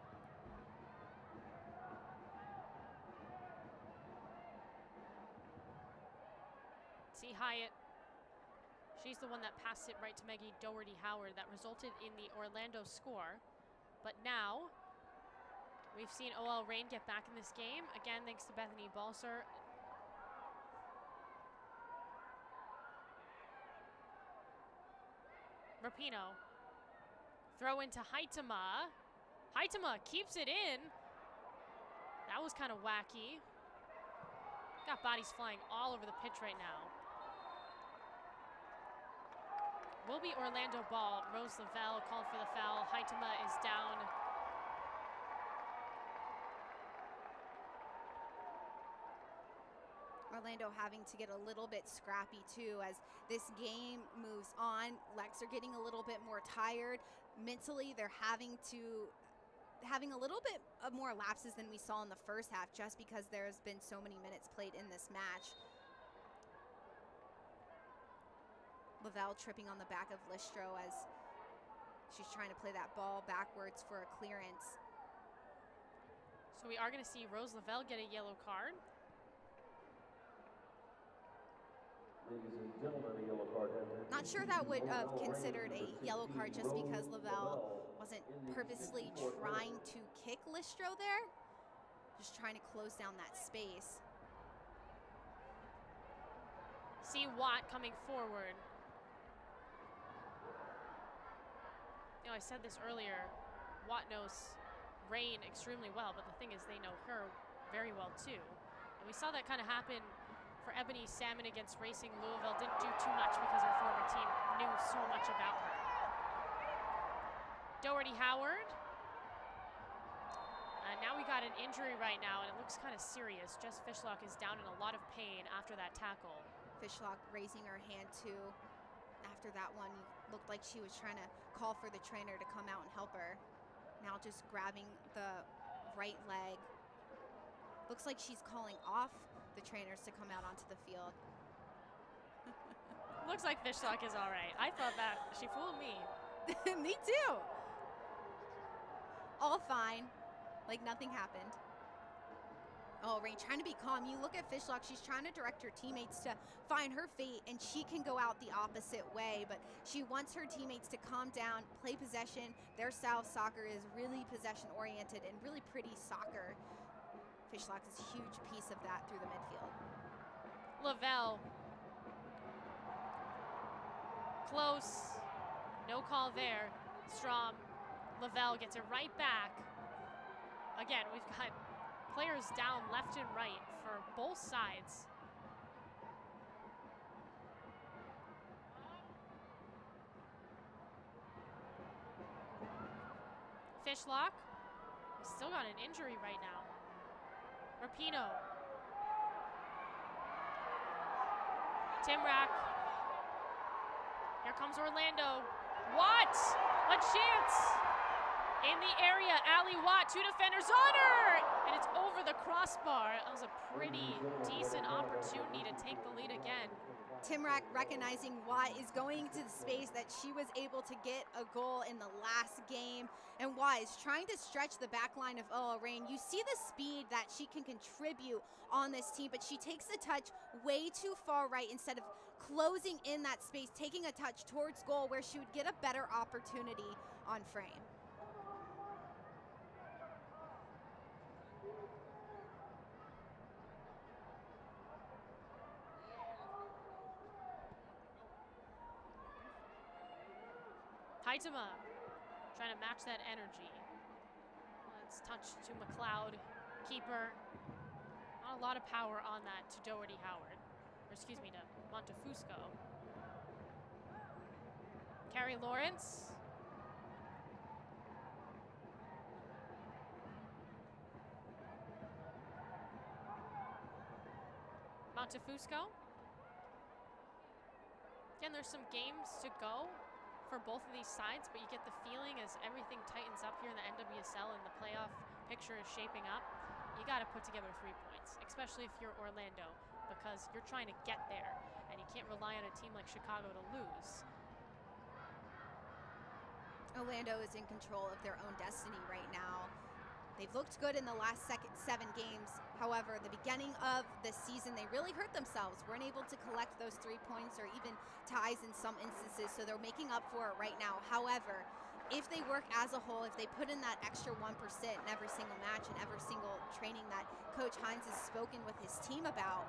See Hyatt. She's the one that passed it right to Maggie Doherty Howard that resulted in the Orlando score. But now we've seen OL Reign get back in this game. Again, thanks to Bethany Balser. Rapinoe. Throw into Haitama. Haitama keeps it in. That was kind of wacky. Got bodies flying all over the pitch right now. Will be Orlando ball. Rose Lavelle called for the foul. Haitama is down. Orlando having to get a little bit scrappy too as this game moves on. Legs are getting a little bit more tired. Mentally, they're having a little bit of more lapses than we saw in the first half, just because there's been so many minutes played in this match. Lavelle tripping on the back of Listro as she's trying to play that ball backwards for a clearance. So we are going to see Rose Lavelle get a yellow card. Ladies and gentlemen, a yellow card has been Not sure that would have considered a yellow card just because Lavelle wasn't purposely trying to kick Listro there. Just trying to close down that space. See Watt coming forward. You know, I said this earlier, Watt knows Reign extremely well, but the thing is they know her very well too. And we saw that kind of happen for Ebony Salmon against Racing Louisville. Didn't do too much because her former team knew so much about her. Doherty Howard. Now we got an injury right now, and it looks kind of serious. Jess Fishlock is down in a lot of pain after that tackle. Fishlock raising her hand too. After that one, looked like she was trying to call for the trainer to come out and help her. Now just grabbing the right leg. Looks like she's calling off the trainers to come out onto the field. Looks like Fishlock is all right. I thought that she fooled me. Me too. All fine, like nothing happened. Oh, Rain trying to be calm. You look at Fishlock, she's trying to direct her teammates to find her fate, and she can go out the opposite way, but she wants her teammates to calm down, play possession. Their style of soccer is really possession-oriented and really pretty soccer. Fishlock is a huge piece of that through the midfield. Lavelle. Close. No call there. Strom. Lavelle gets it right back. Again, we've got players down left and right for both sides. Fishlock. He's still got an injury right now. Rapinoe. Timrak. Here comes Orlando. Watt! A chance! In the area, Ali Watt, 2 defenders on her! And it's over the crossbar. That was a pretty decent opportunity to take the lead again. Timrak recognizing Watt is going to the space that she was able to get a goal in the last game. And Watt is trying to stretch the back line of OL Reign. You see the speed that she can contribute on this team, but she takes the touch way too far right instead of closing in that space, taking a touch towards goal where she would get a better opportunity on frame. Haitama trying to match that energy. Let's touch to McLeod, keeper. Not a lot of power on that to Doherty Howard. Or excuse me, to Montefusco. Carrie Lawrence. Montefusco. Again, there's some games to go for both of these sides, but you get the feeling as everything tightens up here in the NWSL and the playoff picture is shaping up, you got to put together 3 points, especially if you're Orlando, because you're trying to get there, and you can't rely on a team like Chicago to lose. Orlando is in control of their own destiny right now. They've looked good in the last 7 games. However, the beginning of the season, they really hurt themselves. Weren't able to collect those 3 points or even ties in some instances, so they're making up for it right now. However, if they work as a whole, if they put in that extra 1% in every single match and every single training that Coach Hines has spoken with his team about,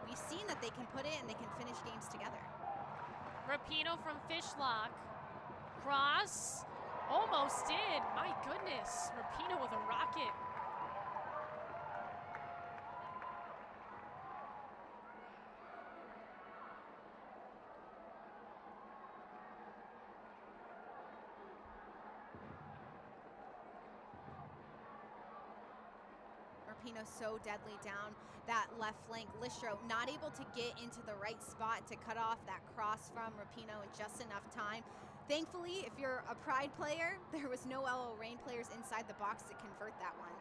we've seen that they can put it and they can finish games together. Rapinoe from Fishlock. Cross. Almost did. My goodness. Rapinoe with a rocket. Rapinoe so deadly down that left flank. Listro not able to get into the right spot to cut off that cross from Rapinoe in just enough time. Thankfully, if you're a Pride player, there was no OL Reign players inside the box to convert that one.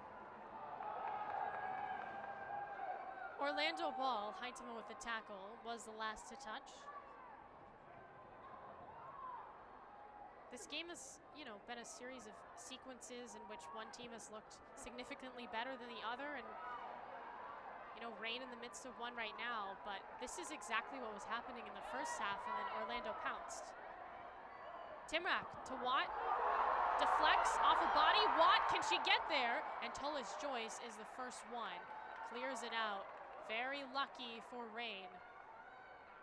Orlando ball. Haitama with the tackle was the last to touch. This game has, been a series of sequences in which one team has looked significantly better than the other, and Reign in the midst of one right now, but this is exactly what was happening in the first half, and then Orlando pounced. Timrak to Watt, deflects off a body. Watt, can she get there? And Tullis Joyce is the first one. Clears it out. Very lucky for Reign.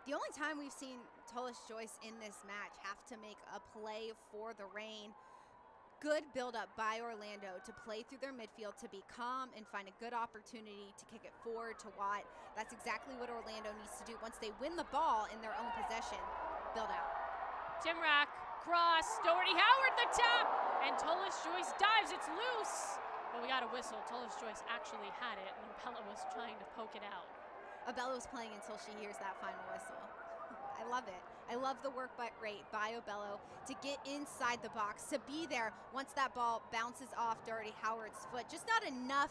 The only time we've seen Tullis Joyce in this match have to make a play for the Reign Good build-up by Orlando to play through their midfield, to be calm and find a good opportunity to kick it forward to Watt. That's exactly what Orlando needs to do once they win the ball in their own possession. Build out. Timrak, cross, Doherty Howard the tap, and Tullis Joyce dives, it's loose. But we got a whistle. Tullis Joyce actually had it, and Abella was trying to poke it out. Abella was playing until she hears that final whistle. I love it. I love the work rate by Obello to get inside the box, to be there once that ball bounces off Doherty Howard's foot. Just not enough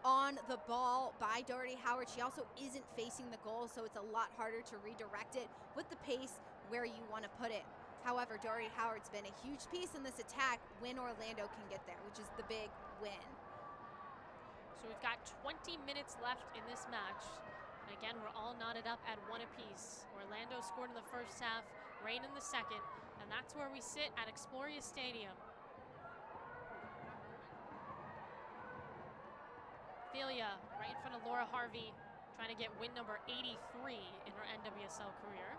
on the ball by Doherty Howard. She also isn't facing the goal, so it's a lot harder to redirect it with the pace where you want to put it. However, Doherty Howard's been a huge piece in this attack when Orlando can get there, which is the big win. So we've got 20 minutes left in this match. And again, we're all knotted up at 1 apiece. Orlando scored in the first half, Reign in the second, and that's where we sit at Exploria Stadium. Ophelia, right in front of Laura Harvey, trying to get win number 83 in her NWSL career.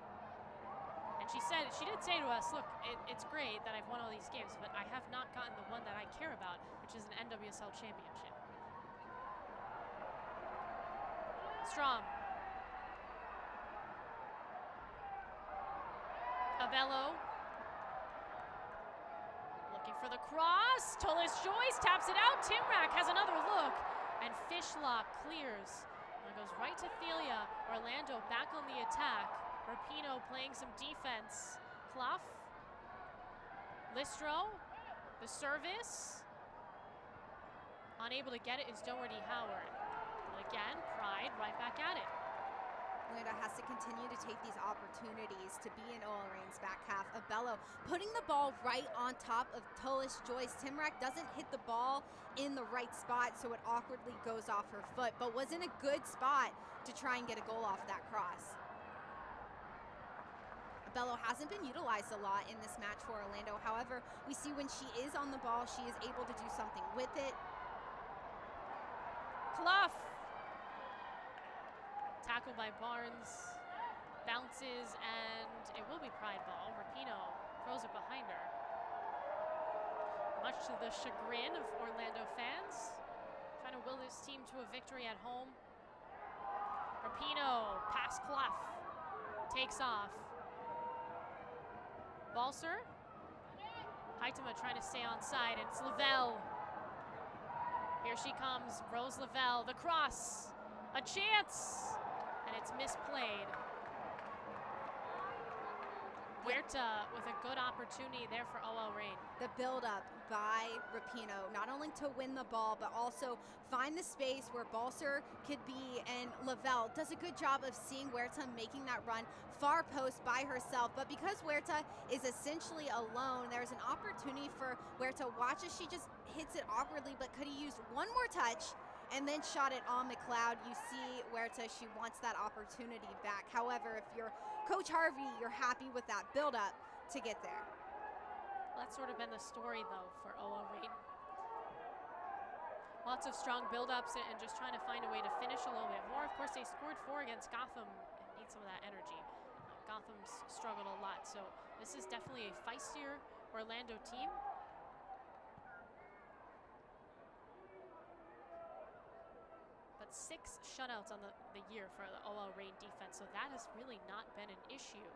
And she did say to us, look, it's great that I've won all these games, but I have not gotten the one that I care about, which is an NWSL championship. Strom. Abello. Looking for the cross. Tullis Joyce taps it out. Timrak has another look. And Fishlock clears. And it goes right to Thelia. Orlando back on the attack. Rapinoe playing some defense. Clough. Listro. The service. Unable to get it is Doherty Howard. And again, Pride right back at it. Orlando has to continue to take these opportunities to be in OL Reign's back half. Abello putting the ball right on top of Tullis Joyce. Timrak doesn't hit the ball in the right spot, so it awkwardly goes off her foot, but was in a good spot to try and get a goal off that cross. Abello hasn't been utilized a lot in this match for Orlando. However, we see when she is on the ball, she is able to do something with it. Clough. Tackled by Barnes, bounces, and it will be Pride ball. Rapinoe throws it behind her. Much to the chagrin of Orlando fans, trying to will this team to a victory at home. Rapinoe, past Clough, takes off. Balser, Haitama trying to stay on side, and it's Lavelle. Here she comes, Rose Lavelle, the cross, a chance! And it's misplayed. Huerta with a good opportunity there for OL Reign. The build-up by Rapinoe, not only to win the ball, but also find the space where Balser could be, and Lavelle does a good job of seeing Huerta making that run far post by herself. But because Huerta is essentially alone, there's an opportunity for Huerta. Watch as she just hits it awkwardly, but could have used one more touch and then shot it on McLeod. You see Huerta, she wants that opportunity back. However, if you're Coach Harvey, you're happy with that build-up to get there. Well, that's sort of been the story, though, for OL Reign. Lots of strong build-ups and just trying to find a way to finish a little bit more. Of course, they scored 4 against Gotham and need some of that energy. Gotham's struggled a lot, so this is definitely a feistier Orlando team. But 6 shutouts on the year for the OL Reign defense, so that has really not been an issue.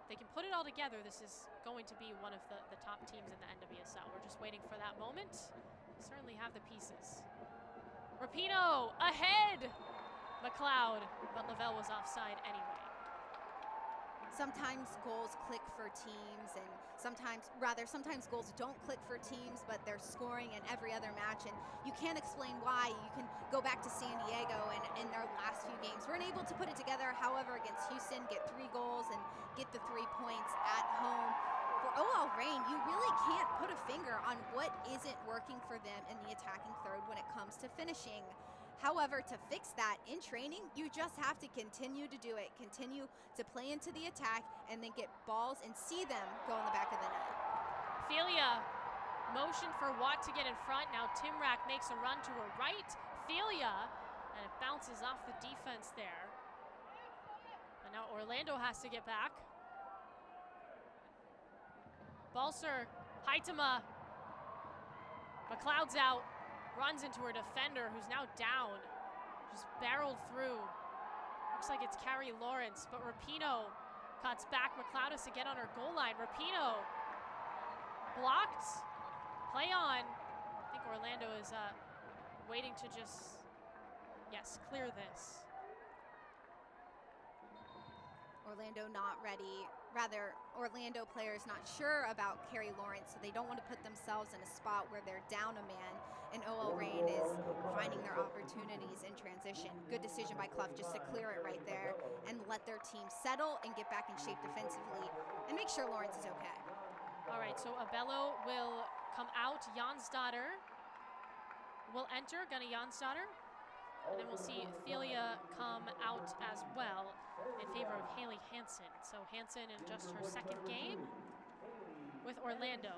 They can put it all together. This is going to be one of the top teams in the NWSL. We're just waiting for that moment. Certainly have the pieces. Rapinoe ahead! McLeod, but Lavelle was offside anyway. Sometimes goals click for teams, and sometimes goals don't click for teams, but they're scoring in every other match, and you can't explain why. You can go back to San Diego, and in their last few games weren't able to put it together. However, against Houston, get 3 goals and get the 3 points at home. For OL Reign, you really can't put a finger on what isn't working for them in the attacking third when it comes to finishing. However, to fix that in training, you just have to continue to do it. Continue to play into the attack and then get balls and see them go in the back of the net. Ophelia, motion for Watt to get in front. Now Timrak makes a run to her right. Ophelia, and it bounces off the defense there. And now Orlando has to get back. Balser Haitama. McLeod's out. Runs into her defender, who's now down. Just barreled through. Looks like it's Carrie Lawrence, but Rapinoe cuts back. McLeod has to get on her goal line. Rapinoe blocked. Play on. I think Orlando is waiting to just, yes, clear this. Orlando not ready. Rather, Orlando players not sure about Carrie Lawrence, so they don't want to put themselves in a spot where they're down a man, and OL Reign is finding their opportunities in transition. Good decision by Clough just to clear it right there and let their team settle and get back in shape defensively and make sure Lawrence is okay. All right, so Abello will come out. Jonsdottir will enter, Gunny Jonsdottir. And then we'll see Thelia come out as well in favor of Haley Hansen. So Hansen in just her second game with Orlando.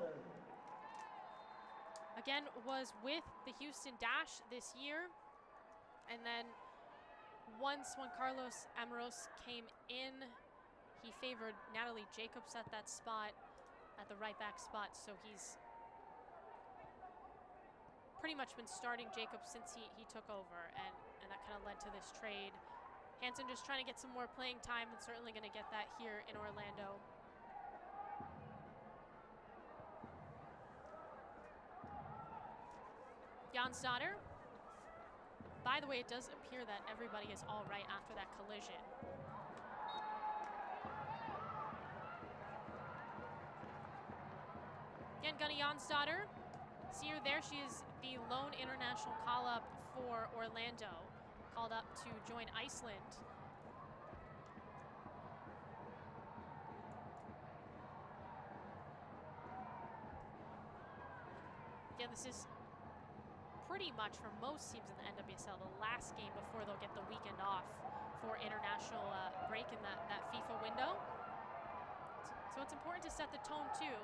Again, was with the Houston Dash this year. And then once when Carlos Amoros came in, he favored Natalie Jacobs at that spot, at the right back spot. So he's pretty much been starting Jacobs since he took over, and that kind of led to this trade. Hansen just trying to get some more playing time, and certainly going to get that here in Orlando. Jonsdottir. By the way, it does appear that everybody is all right after that collision. Again, Gunny Jonsdottir. See her there, she is the lone international call-up for Orlando, called up to join Iceland. Again, this is pretty much for most teams in the NWSL the last game before they'll get the weekend off for international break in that FIFA window. So it's important to set the tone too.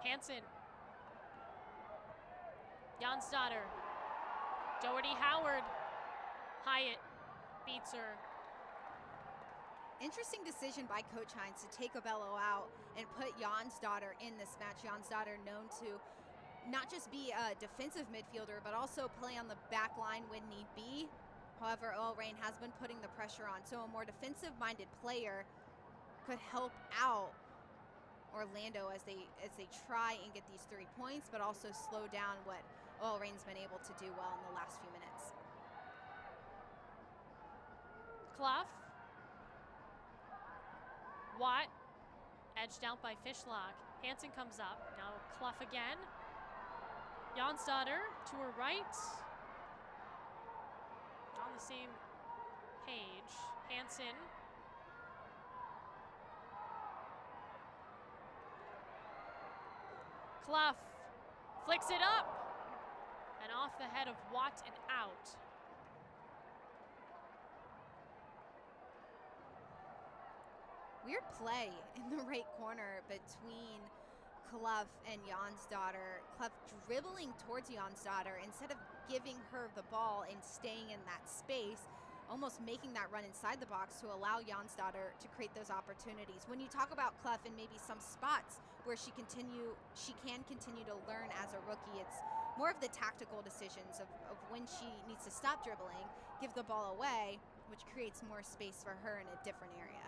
Hansen. Jonsdottir. Doherty Howard. Hyatt beats her. Interesting decision by Coach Hines to take Abello out and put Jonsdottir in this match. Jonsdottir known to not just be a defensive midfielder, but also play on the back line when need be. However, OL Reign has been putting the pressure on, so a more defensive-minded player could help out Orlando as they try and get these 3 points, but also slow down what OL Reign's been able to do well in the last few minutes. Clough. Watt, edged out by Fishlock. Hansen comes up, now Clough again. Jonsdottir to her right. On the same page. Hansen. Clough flicks it up and off the head of Watt and out. Weird play in the right corner between Clough and Jonsdottir. Clough dribbling towards Jonsdottir instead of giving her the ball and staying in that space, almost making that run inside the box to allow Jonsdottir to create those opportunities. When you talk about Clough and maybe some spots where she can continue to learn as a rookie, it's more of the tactical decisions of when she needs to stop dribbling, give the ball away, which creates more space for her in a different area.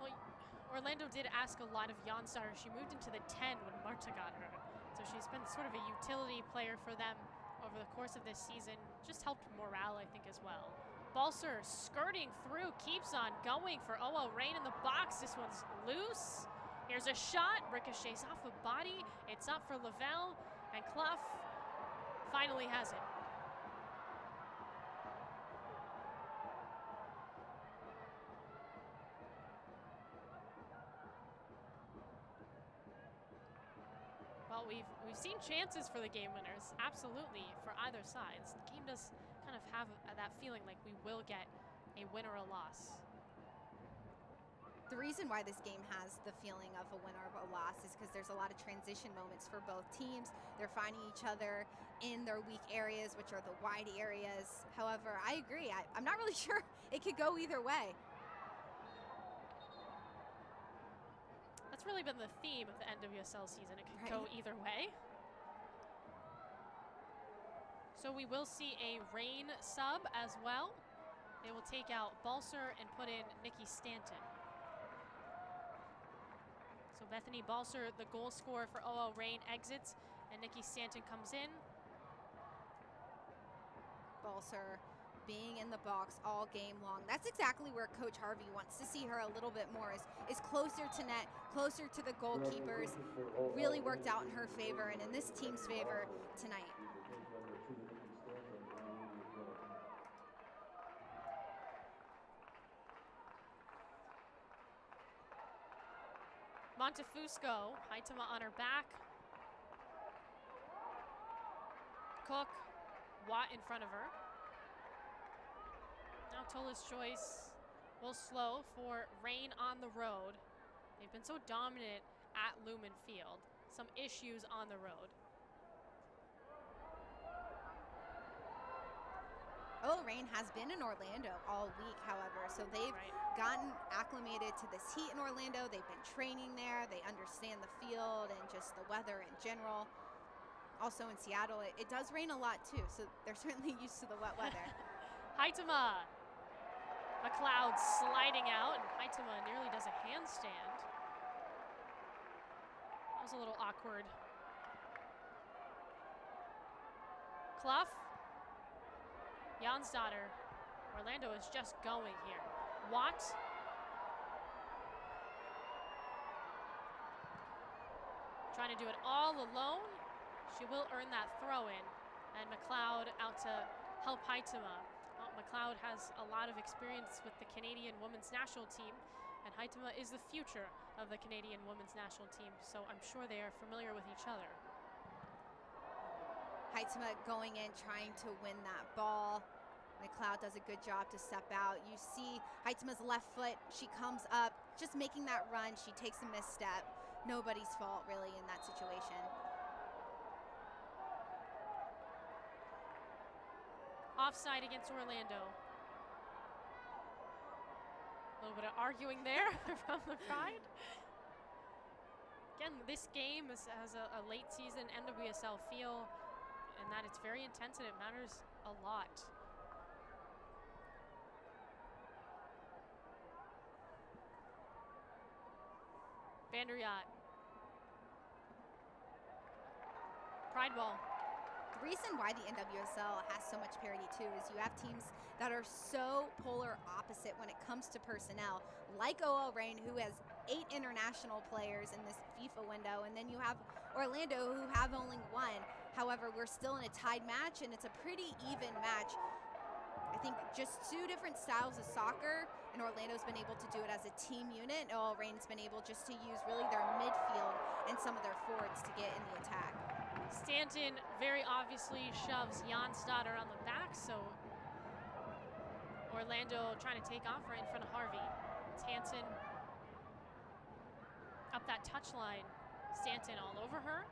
Well, Orlando did ask a lot of Jonsdottir. She moved into the 10 when Marta got her. So she's been sort of a utility player for them over the course of this season. Just helped morale, I think, as well. Balser skirting through, keeps on going for OL Reign in the box. This one's loose. Here's a shot, ricochets off a body. It's up for Lavelle, and Clough finally has it. Well, we've seen chances for the game winners, absolutely, for either sides. The game does kind of have that feeling like we will get a win or a loss. The reason why this game has the feeling of a win or a loss is because there's a lot of transition moments for both teams. They're finding each other in their weak areas, which are the wide areas. However, I agree. I'm not really sure it could go either way. That's really been the theme of the NWSL season. It could go either way. So we will see a Reign sub as well. They will take out Balser and put in Nikki Stanton. So Bethany Balser, the goal scorer for OL Reign, exits, and Nikki Stanton comes in. Balser being in the box all game long. That's exactly where Coach Harvey wants to see her a little bit more, is closer to net, closer to the goalkeepers. Really worked out in her favor and in this team's favor tonight. Montefusco, Haitama on her back. Cook, Watt in front of her. Now Tola's choice will slow for Reign on the road. They've been so dominant at Lumen Field. Some issues on the road. Oh, Reign has been in Orlando all week, however, so they've gotten acclimated to this heat in Orlando. They've been training there. They understand the field and just the weather in general. Also in Seattle, it does rain a lot too, so they're certainly used to the wet weather. Haitama. McLeod sliding out, and Haitama nearly does a handstand. That was a little awkward. Clough. Jansdotter. Orlando is just going here. Watt. Trying to do it all alone. She will earn that throw-in. And McLeod out to help Haitama. Well, McLeod has a lot of experience with the Canadian women's national team, and Haitama is the future of the Canadian women's national team, so I'm sure they are familiar with each other. Haitama going in, trying to win that ball. McLeod does a good job to step out. You see Haitama's left foot. She comes up, just making that run. She takes a misstep. Nobody's fault, really, in that situation. Offside against Orlando. A little bit of arguing there from the Pride. Again, this game has a late season NWSL feel, and that it's very intense and it matters a lot. Vanderyacht. Pride ball. The reason why the NWSL has so much parity too is you have teams that are so polar opposite when it comes to personnel, like OL Reign, who has 8 international players in this FIFA window, and then you have Orlando, who have only 1. However, we're still in a tied match, and it's a pretty even match. I think just 2 different styles of soccer, and Orlando's been able to do it as a team unit. OL Reign's been able just to use really their midfield and some of their forwards to get in the attack. Stanton very obviously shoves Jansdotter on the back, so Orlando trying to take off right in front of Harvey. It's Hansen up that touchline. Stanton all over her.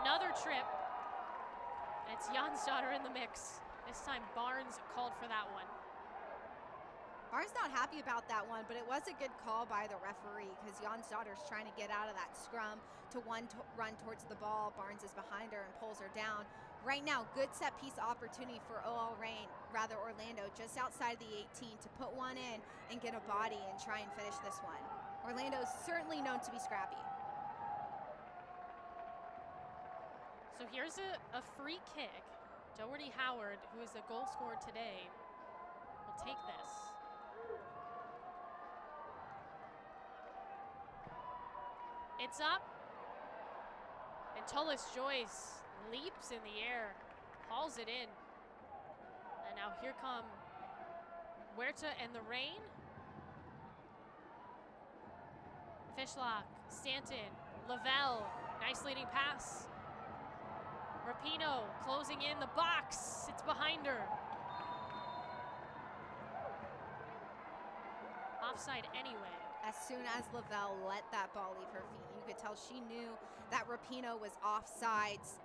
Another trip. It's Jansdotter in the mix. This time Barnes called for that one. Barnes not happy about that one, but it was a good call by the referee because Jansdotter's trying to get out of that scrum to run towards the ball. Barnes is behind her and pulls her down. Right now, good set piece opportunity for Orlando, just outside the 18 to put one in and get a body and try and finish this one. Orlando is certainly known to be scrappy. So here's a free kick. Doherty Howard, who is the goal scorer today, will take this. It's up. And Tolis Joyce leaps in the air, hauls it in. And now here come Huerta and the Reign. Fishlock, Stanton, Lavelle, nice leading pass. Rapinoe closing in the box. It's behind her. Offside anyway. As soon as Lavelle let that ball leave her feet, you could tell she knew that Rapinoe was offsides.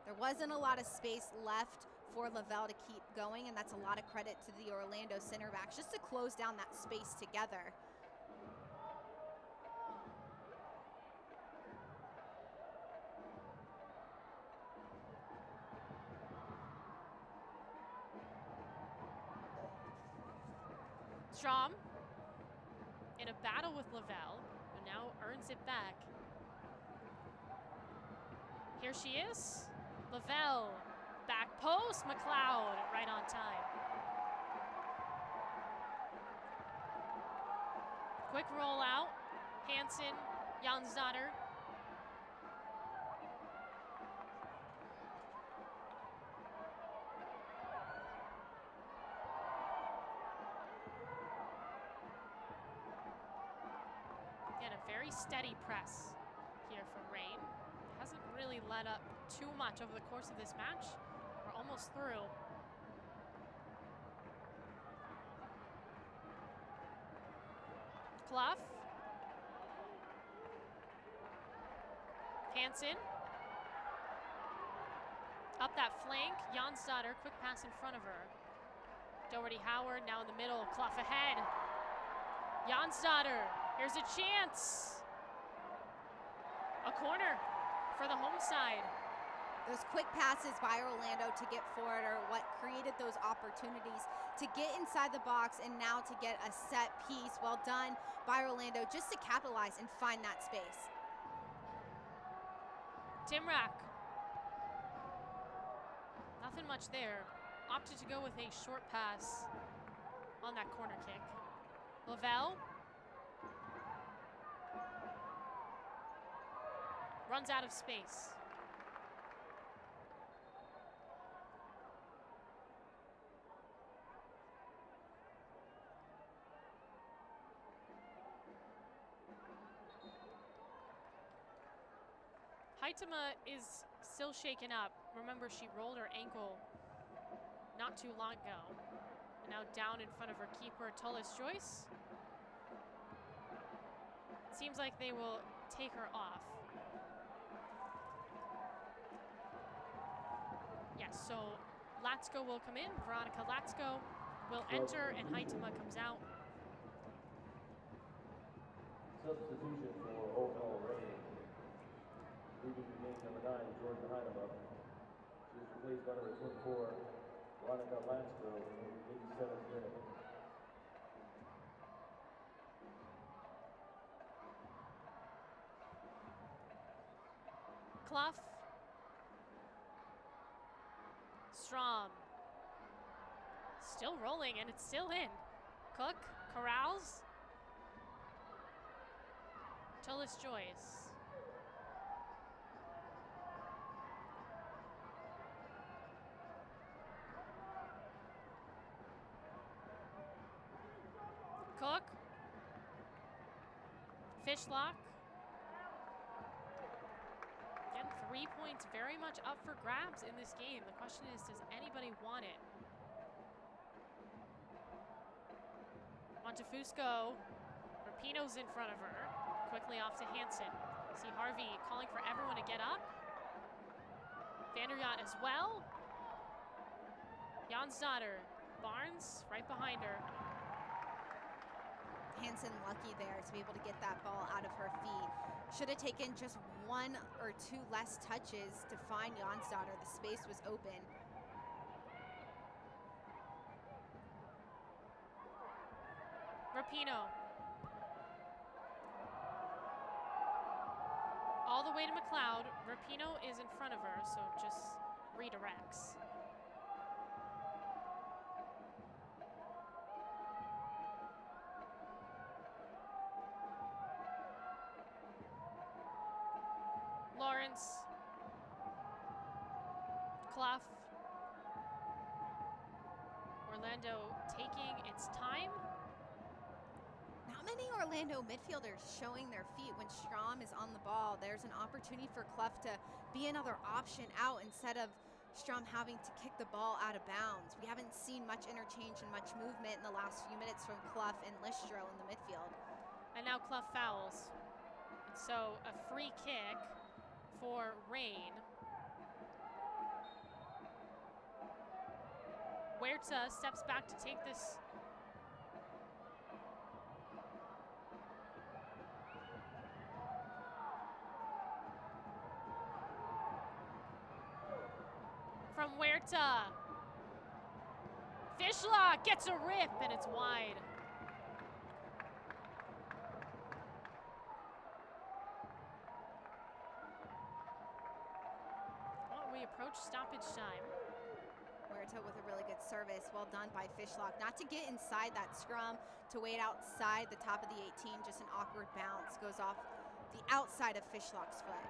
There wasn't a lot of space left for Lavelle to keep going, and that's a lot of credit to the Orlando center backs just to close down that space together. Strom in a battle with Lavelle, who now earns it back. Here she is. Lavelle, back post, McLeod right on time. Quick rollout, Hansen, Jonsdottir. Again, a very steady press here from Reign. Hasn't really let up too much over the course of this match. We're almost through. Clough. Hansen. Up that flank. Jonsdottir, quick pass in front of her. Doherty Howard now in the middle. Clough ahead. Jonsdottir. Here's a chance. A corner for the home side. Those quick passes by Orlando to get forward are what created those opportunities to get inside the box and now to get a set piece. Well done by Orlando just to capitalize and find that space. Timrak. Nothing much there. Opted to go with a short pass on that corner kick. Lavelle. Runs out of space. Huitema is still shaken up. Remember, she rolled her ankle not too long ago. And now down in front of her keeper, Tullis Joyce. Seems like they will take her off. Yes, so Latsko will come in. Veronica Latsko will enter, and Huitema comes out. Substitution for OL Reign. Leaving the game number 9, Jordan Huitema. She is replaced by number 24, Veronica Latsko, in the 87th minute. Clough. Strom. Still rolling, and it's still in. Cook, corrals. Tullis Joyce. Cook. Fishlock. Again, 3 points very much up for grabs in this game. The question is, does anybody want it? Montefusco. Rapinoe's in front of her. Quickly off to Hansen. See Harvey calling for everyone to get up. Vanderyacht as well. Jonsdottir. Barnes right behind her. Hansen lucky there to be able to get that ball out of her feet. Should have taken just 1 or 2 less touches to find Jonsdottir. The space was open. Rapinoe. All the way to McLeod. Rapinoe is in front of her, so just redirects. Lawrence. Clough. Orlando taking its time. Not many Orlando midfielders showing their feet when Strom is on the ball. There's an opportunity for Clough to be another option out instead of Strum having to kick the ball out of bounds. We haven't seen much interchange and much movement in the last few minutes from Clough and Listro in the midfield. And now Clough fouls. And so a free kick for Reign. Huerta steps back to take this. From Huerta. Fishlock gets a rip and it's wide. Well, we approach stoppage time. Huerta with a really good service. Well done by Fishlock. Not to get inside that scrum, to wait outside the top of the 18. Just an awkward bounce. Goes off the outside of Fishlock's foot.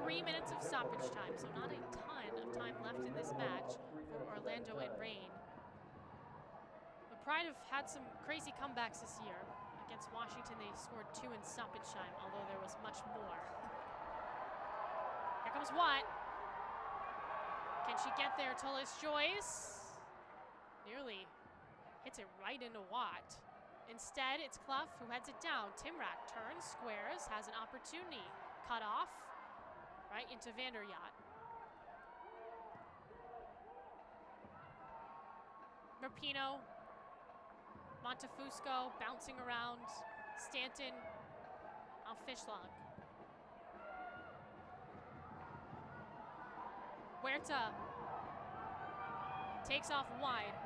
3 minutes of stoppage time, so not a ton of time left in this match for Orlando and Reign. The Pride have had some crazy comebacks this year. Against Washington, they scored 2 in stoppage time, although there was much more. Here comes Watt. Can she get there? Tullis Joyce nearly hits it right into Watt. Instead, it's Clough who heads it down. Timrak turns, squares, has an opportunity. Cut off. Right into Vanderyacht. Rapinoe, Montefusco bouncing around, Stanton, now Fishlock. Huerta takes off wide.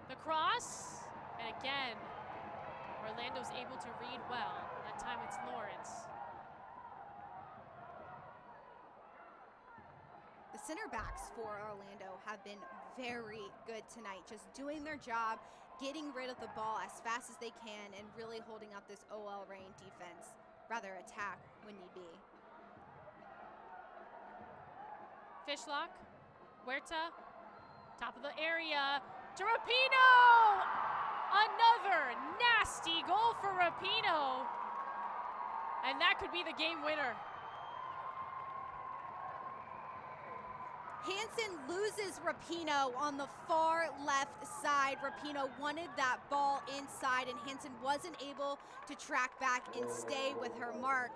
The cross, and again, Orlando's able to read well. That time it's Lawrence. The center backs for Orlando have been very good tonight, just doing their job, getting rid of the ball as fast as they can, and really holding up this OL Reign defense, rather attack when need be. Fishlock, Huerta, top of the area, to Rapinoe! Another nasty goal for Rapinoe, and that could be the game winner. Hansen loses Rapinoe on the far left side. Rapinoe wanted that ball inside, and Hansen wasn't able to track back and stay with her mark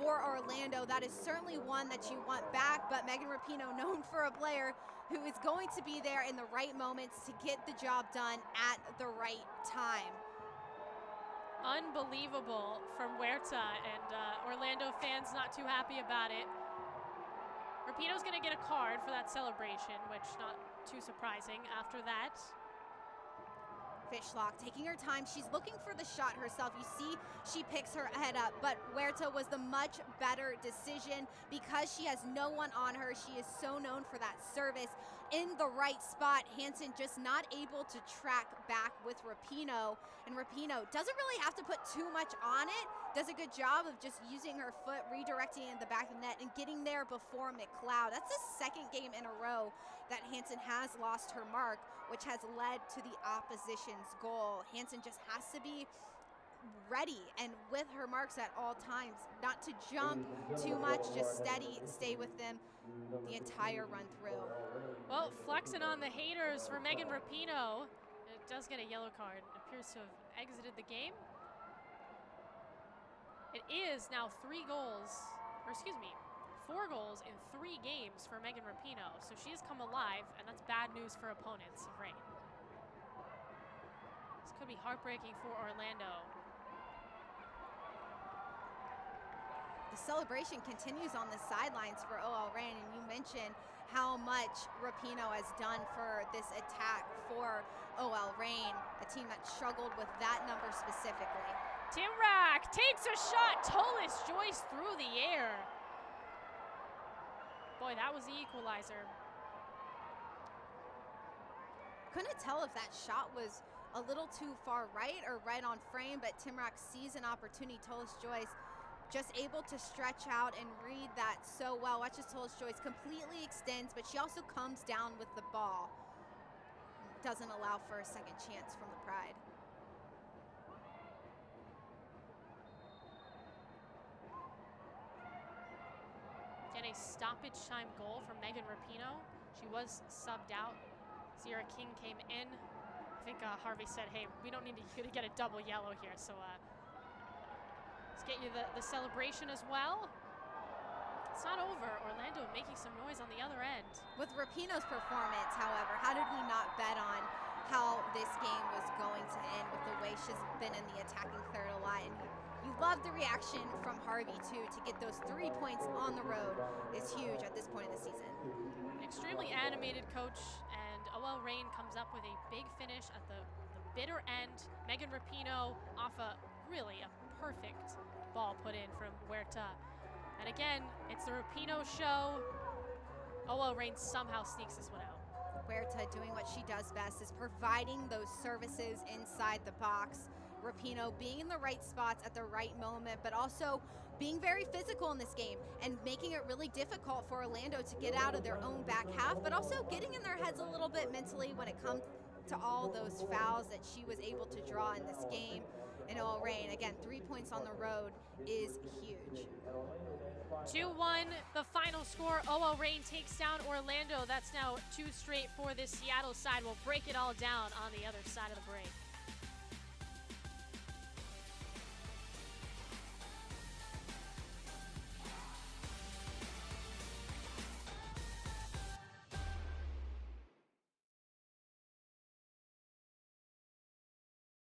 for Orlando. That is certainly one that you want back, but Megan Rapinoe, known for a player who is going to be there in the right moments to get the job done at the right time. Unbelievable from Huerta, and Orlando fans not too happy about it. Rapinoe's gonna get a card for that celebration, which not too surprising after that. Fishlock taking her time. She's looking for the shot herself. You see she picks her head up, but Huerta was the much better decision because she has no one on her. She is so known for that service in the right spot. Hansen just not able to track back with Rapinoe, and Rapinoe doesn't really have to put too much on it. Does a good job of just using her foot, redirecting in the back of the net and getting there before McLeod. That's the second game in a row that Hansen has lost her mark, which has led to the opposition's goal. Hansen just has to be ready and with her marks at all times, not to jump too much, just steady, stay with them the entire run through. Well, flexing on the haters for Megan Rapinoe. It does get a yellow card. It appears to have exited the game. It is now 4 goals in 3 games for Megan Rapinoe. So she has come alive, and that's bad news for opponents of Reign. This could be heartbreaking for Orlando. The celebration continues on the sidelines for OL Reign, and you mentioned how much Rapinoe has done for this attack for OL Reign, a team that struggled with that number specifically. Timrak takes a shot. Tullis Joyce through the air. Boy, that was the equalizer. Couldn't tell if that shot was a little too far right or right on frame, but Timrak sees an opportunity. Tullis Joyce just able to stretch out and read that so well. Watch as Tullis Joyce completely extends, but she also comes down with the ball. Doesn't allow for a second chance from the Pride. a stoppage time goal from Megan Rapinoe. She was subbed out. Sierra King came in. I think Harvey said, hey, we don't need you to get a double yellow here, so let's get you the celebration as well. It's not over. Orlando making some noise on the other end. With Rapinoe's performance, however, how did we not bet on how this game was going to end with the way she's been in the attacking third a lot? And you love the reaction from Harvey, too, to get those 3 points on the road is huge at this point in the season. An extremely animated coach, and OL Reign comes up with a big finish at the bitter end. Megan Rapinoe off a perfect ball put in from Huerta. And again, it's the Rapinoe show. OL Reign somehow sneaks this one out. Huerta doing what she does best is providing those services inside the box. Rapinoe being in the right spots at the right moment, but also being very physical in this game and making it really difficult for Orlando to get out of their own back half, but also getting in their heads a little bit mentally when it comes to all those fouls that she was able to draw in this game. And OL Reign, again, 3 points on the road is huge. 2-1, the final score. OL Reign takes down Orlando. That's now 2 straight for this Seattle side. We'll break it all down on the other side of the break.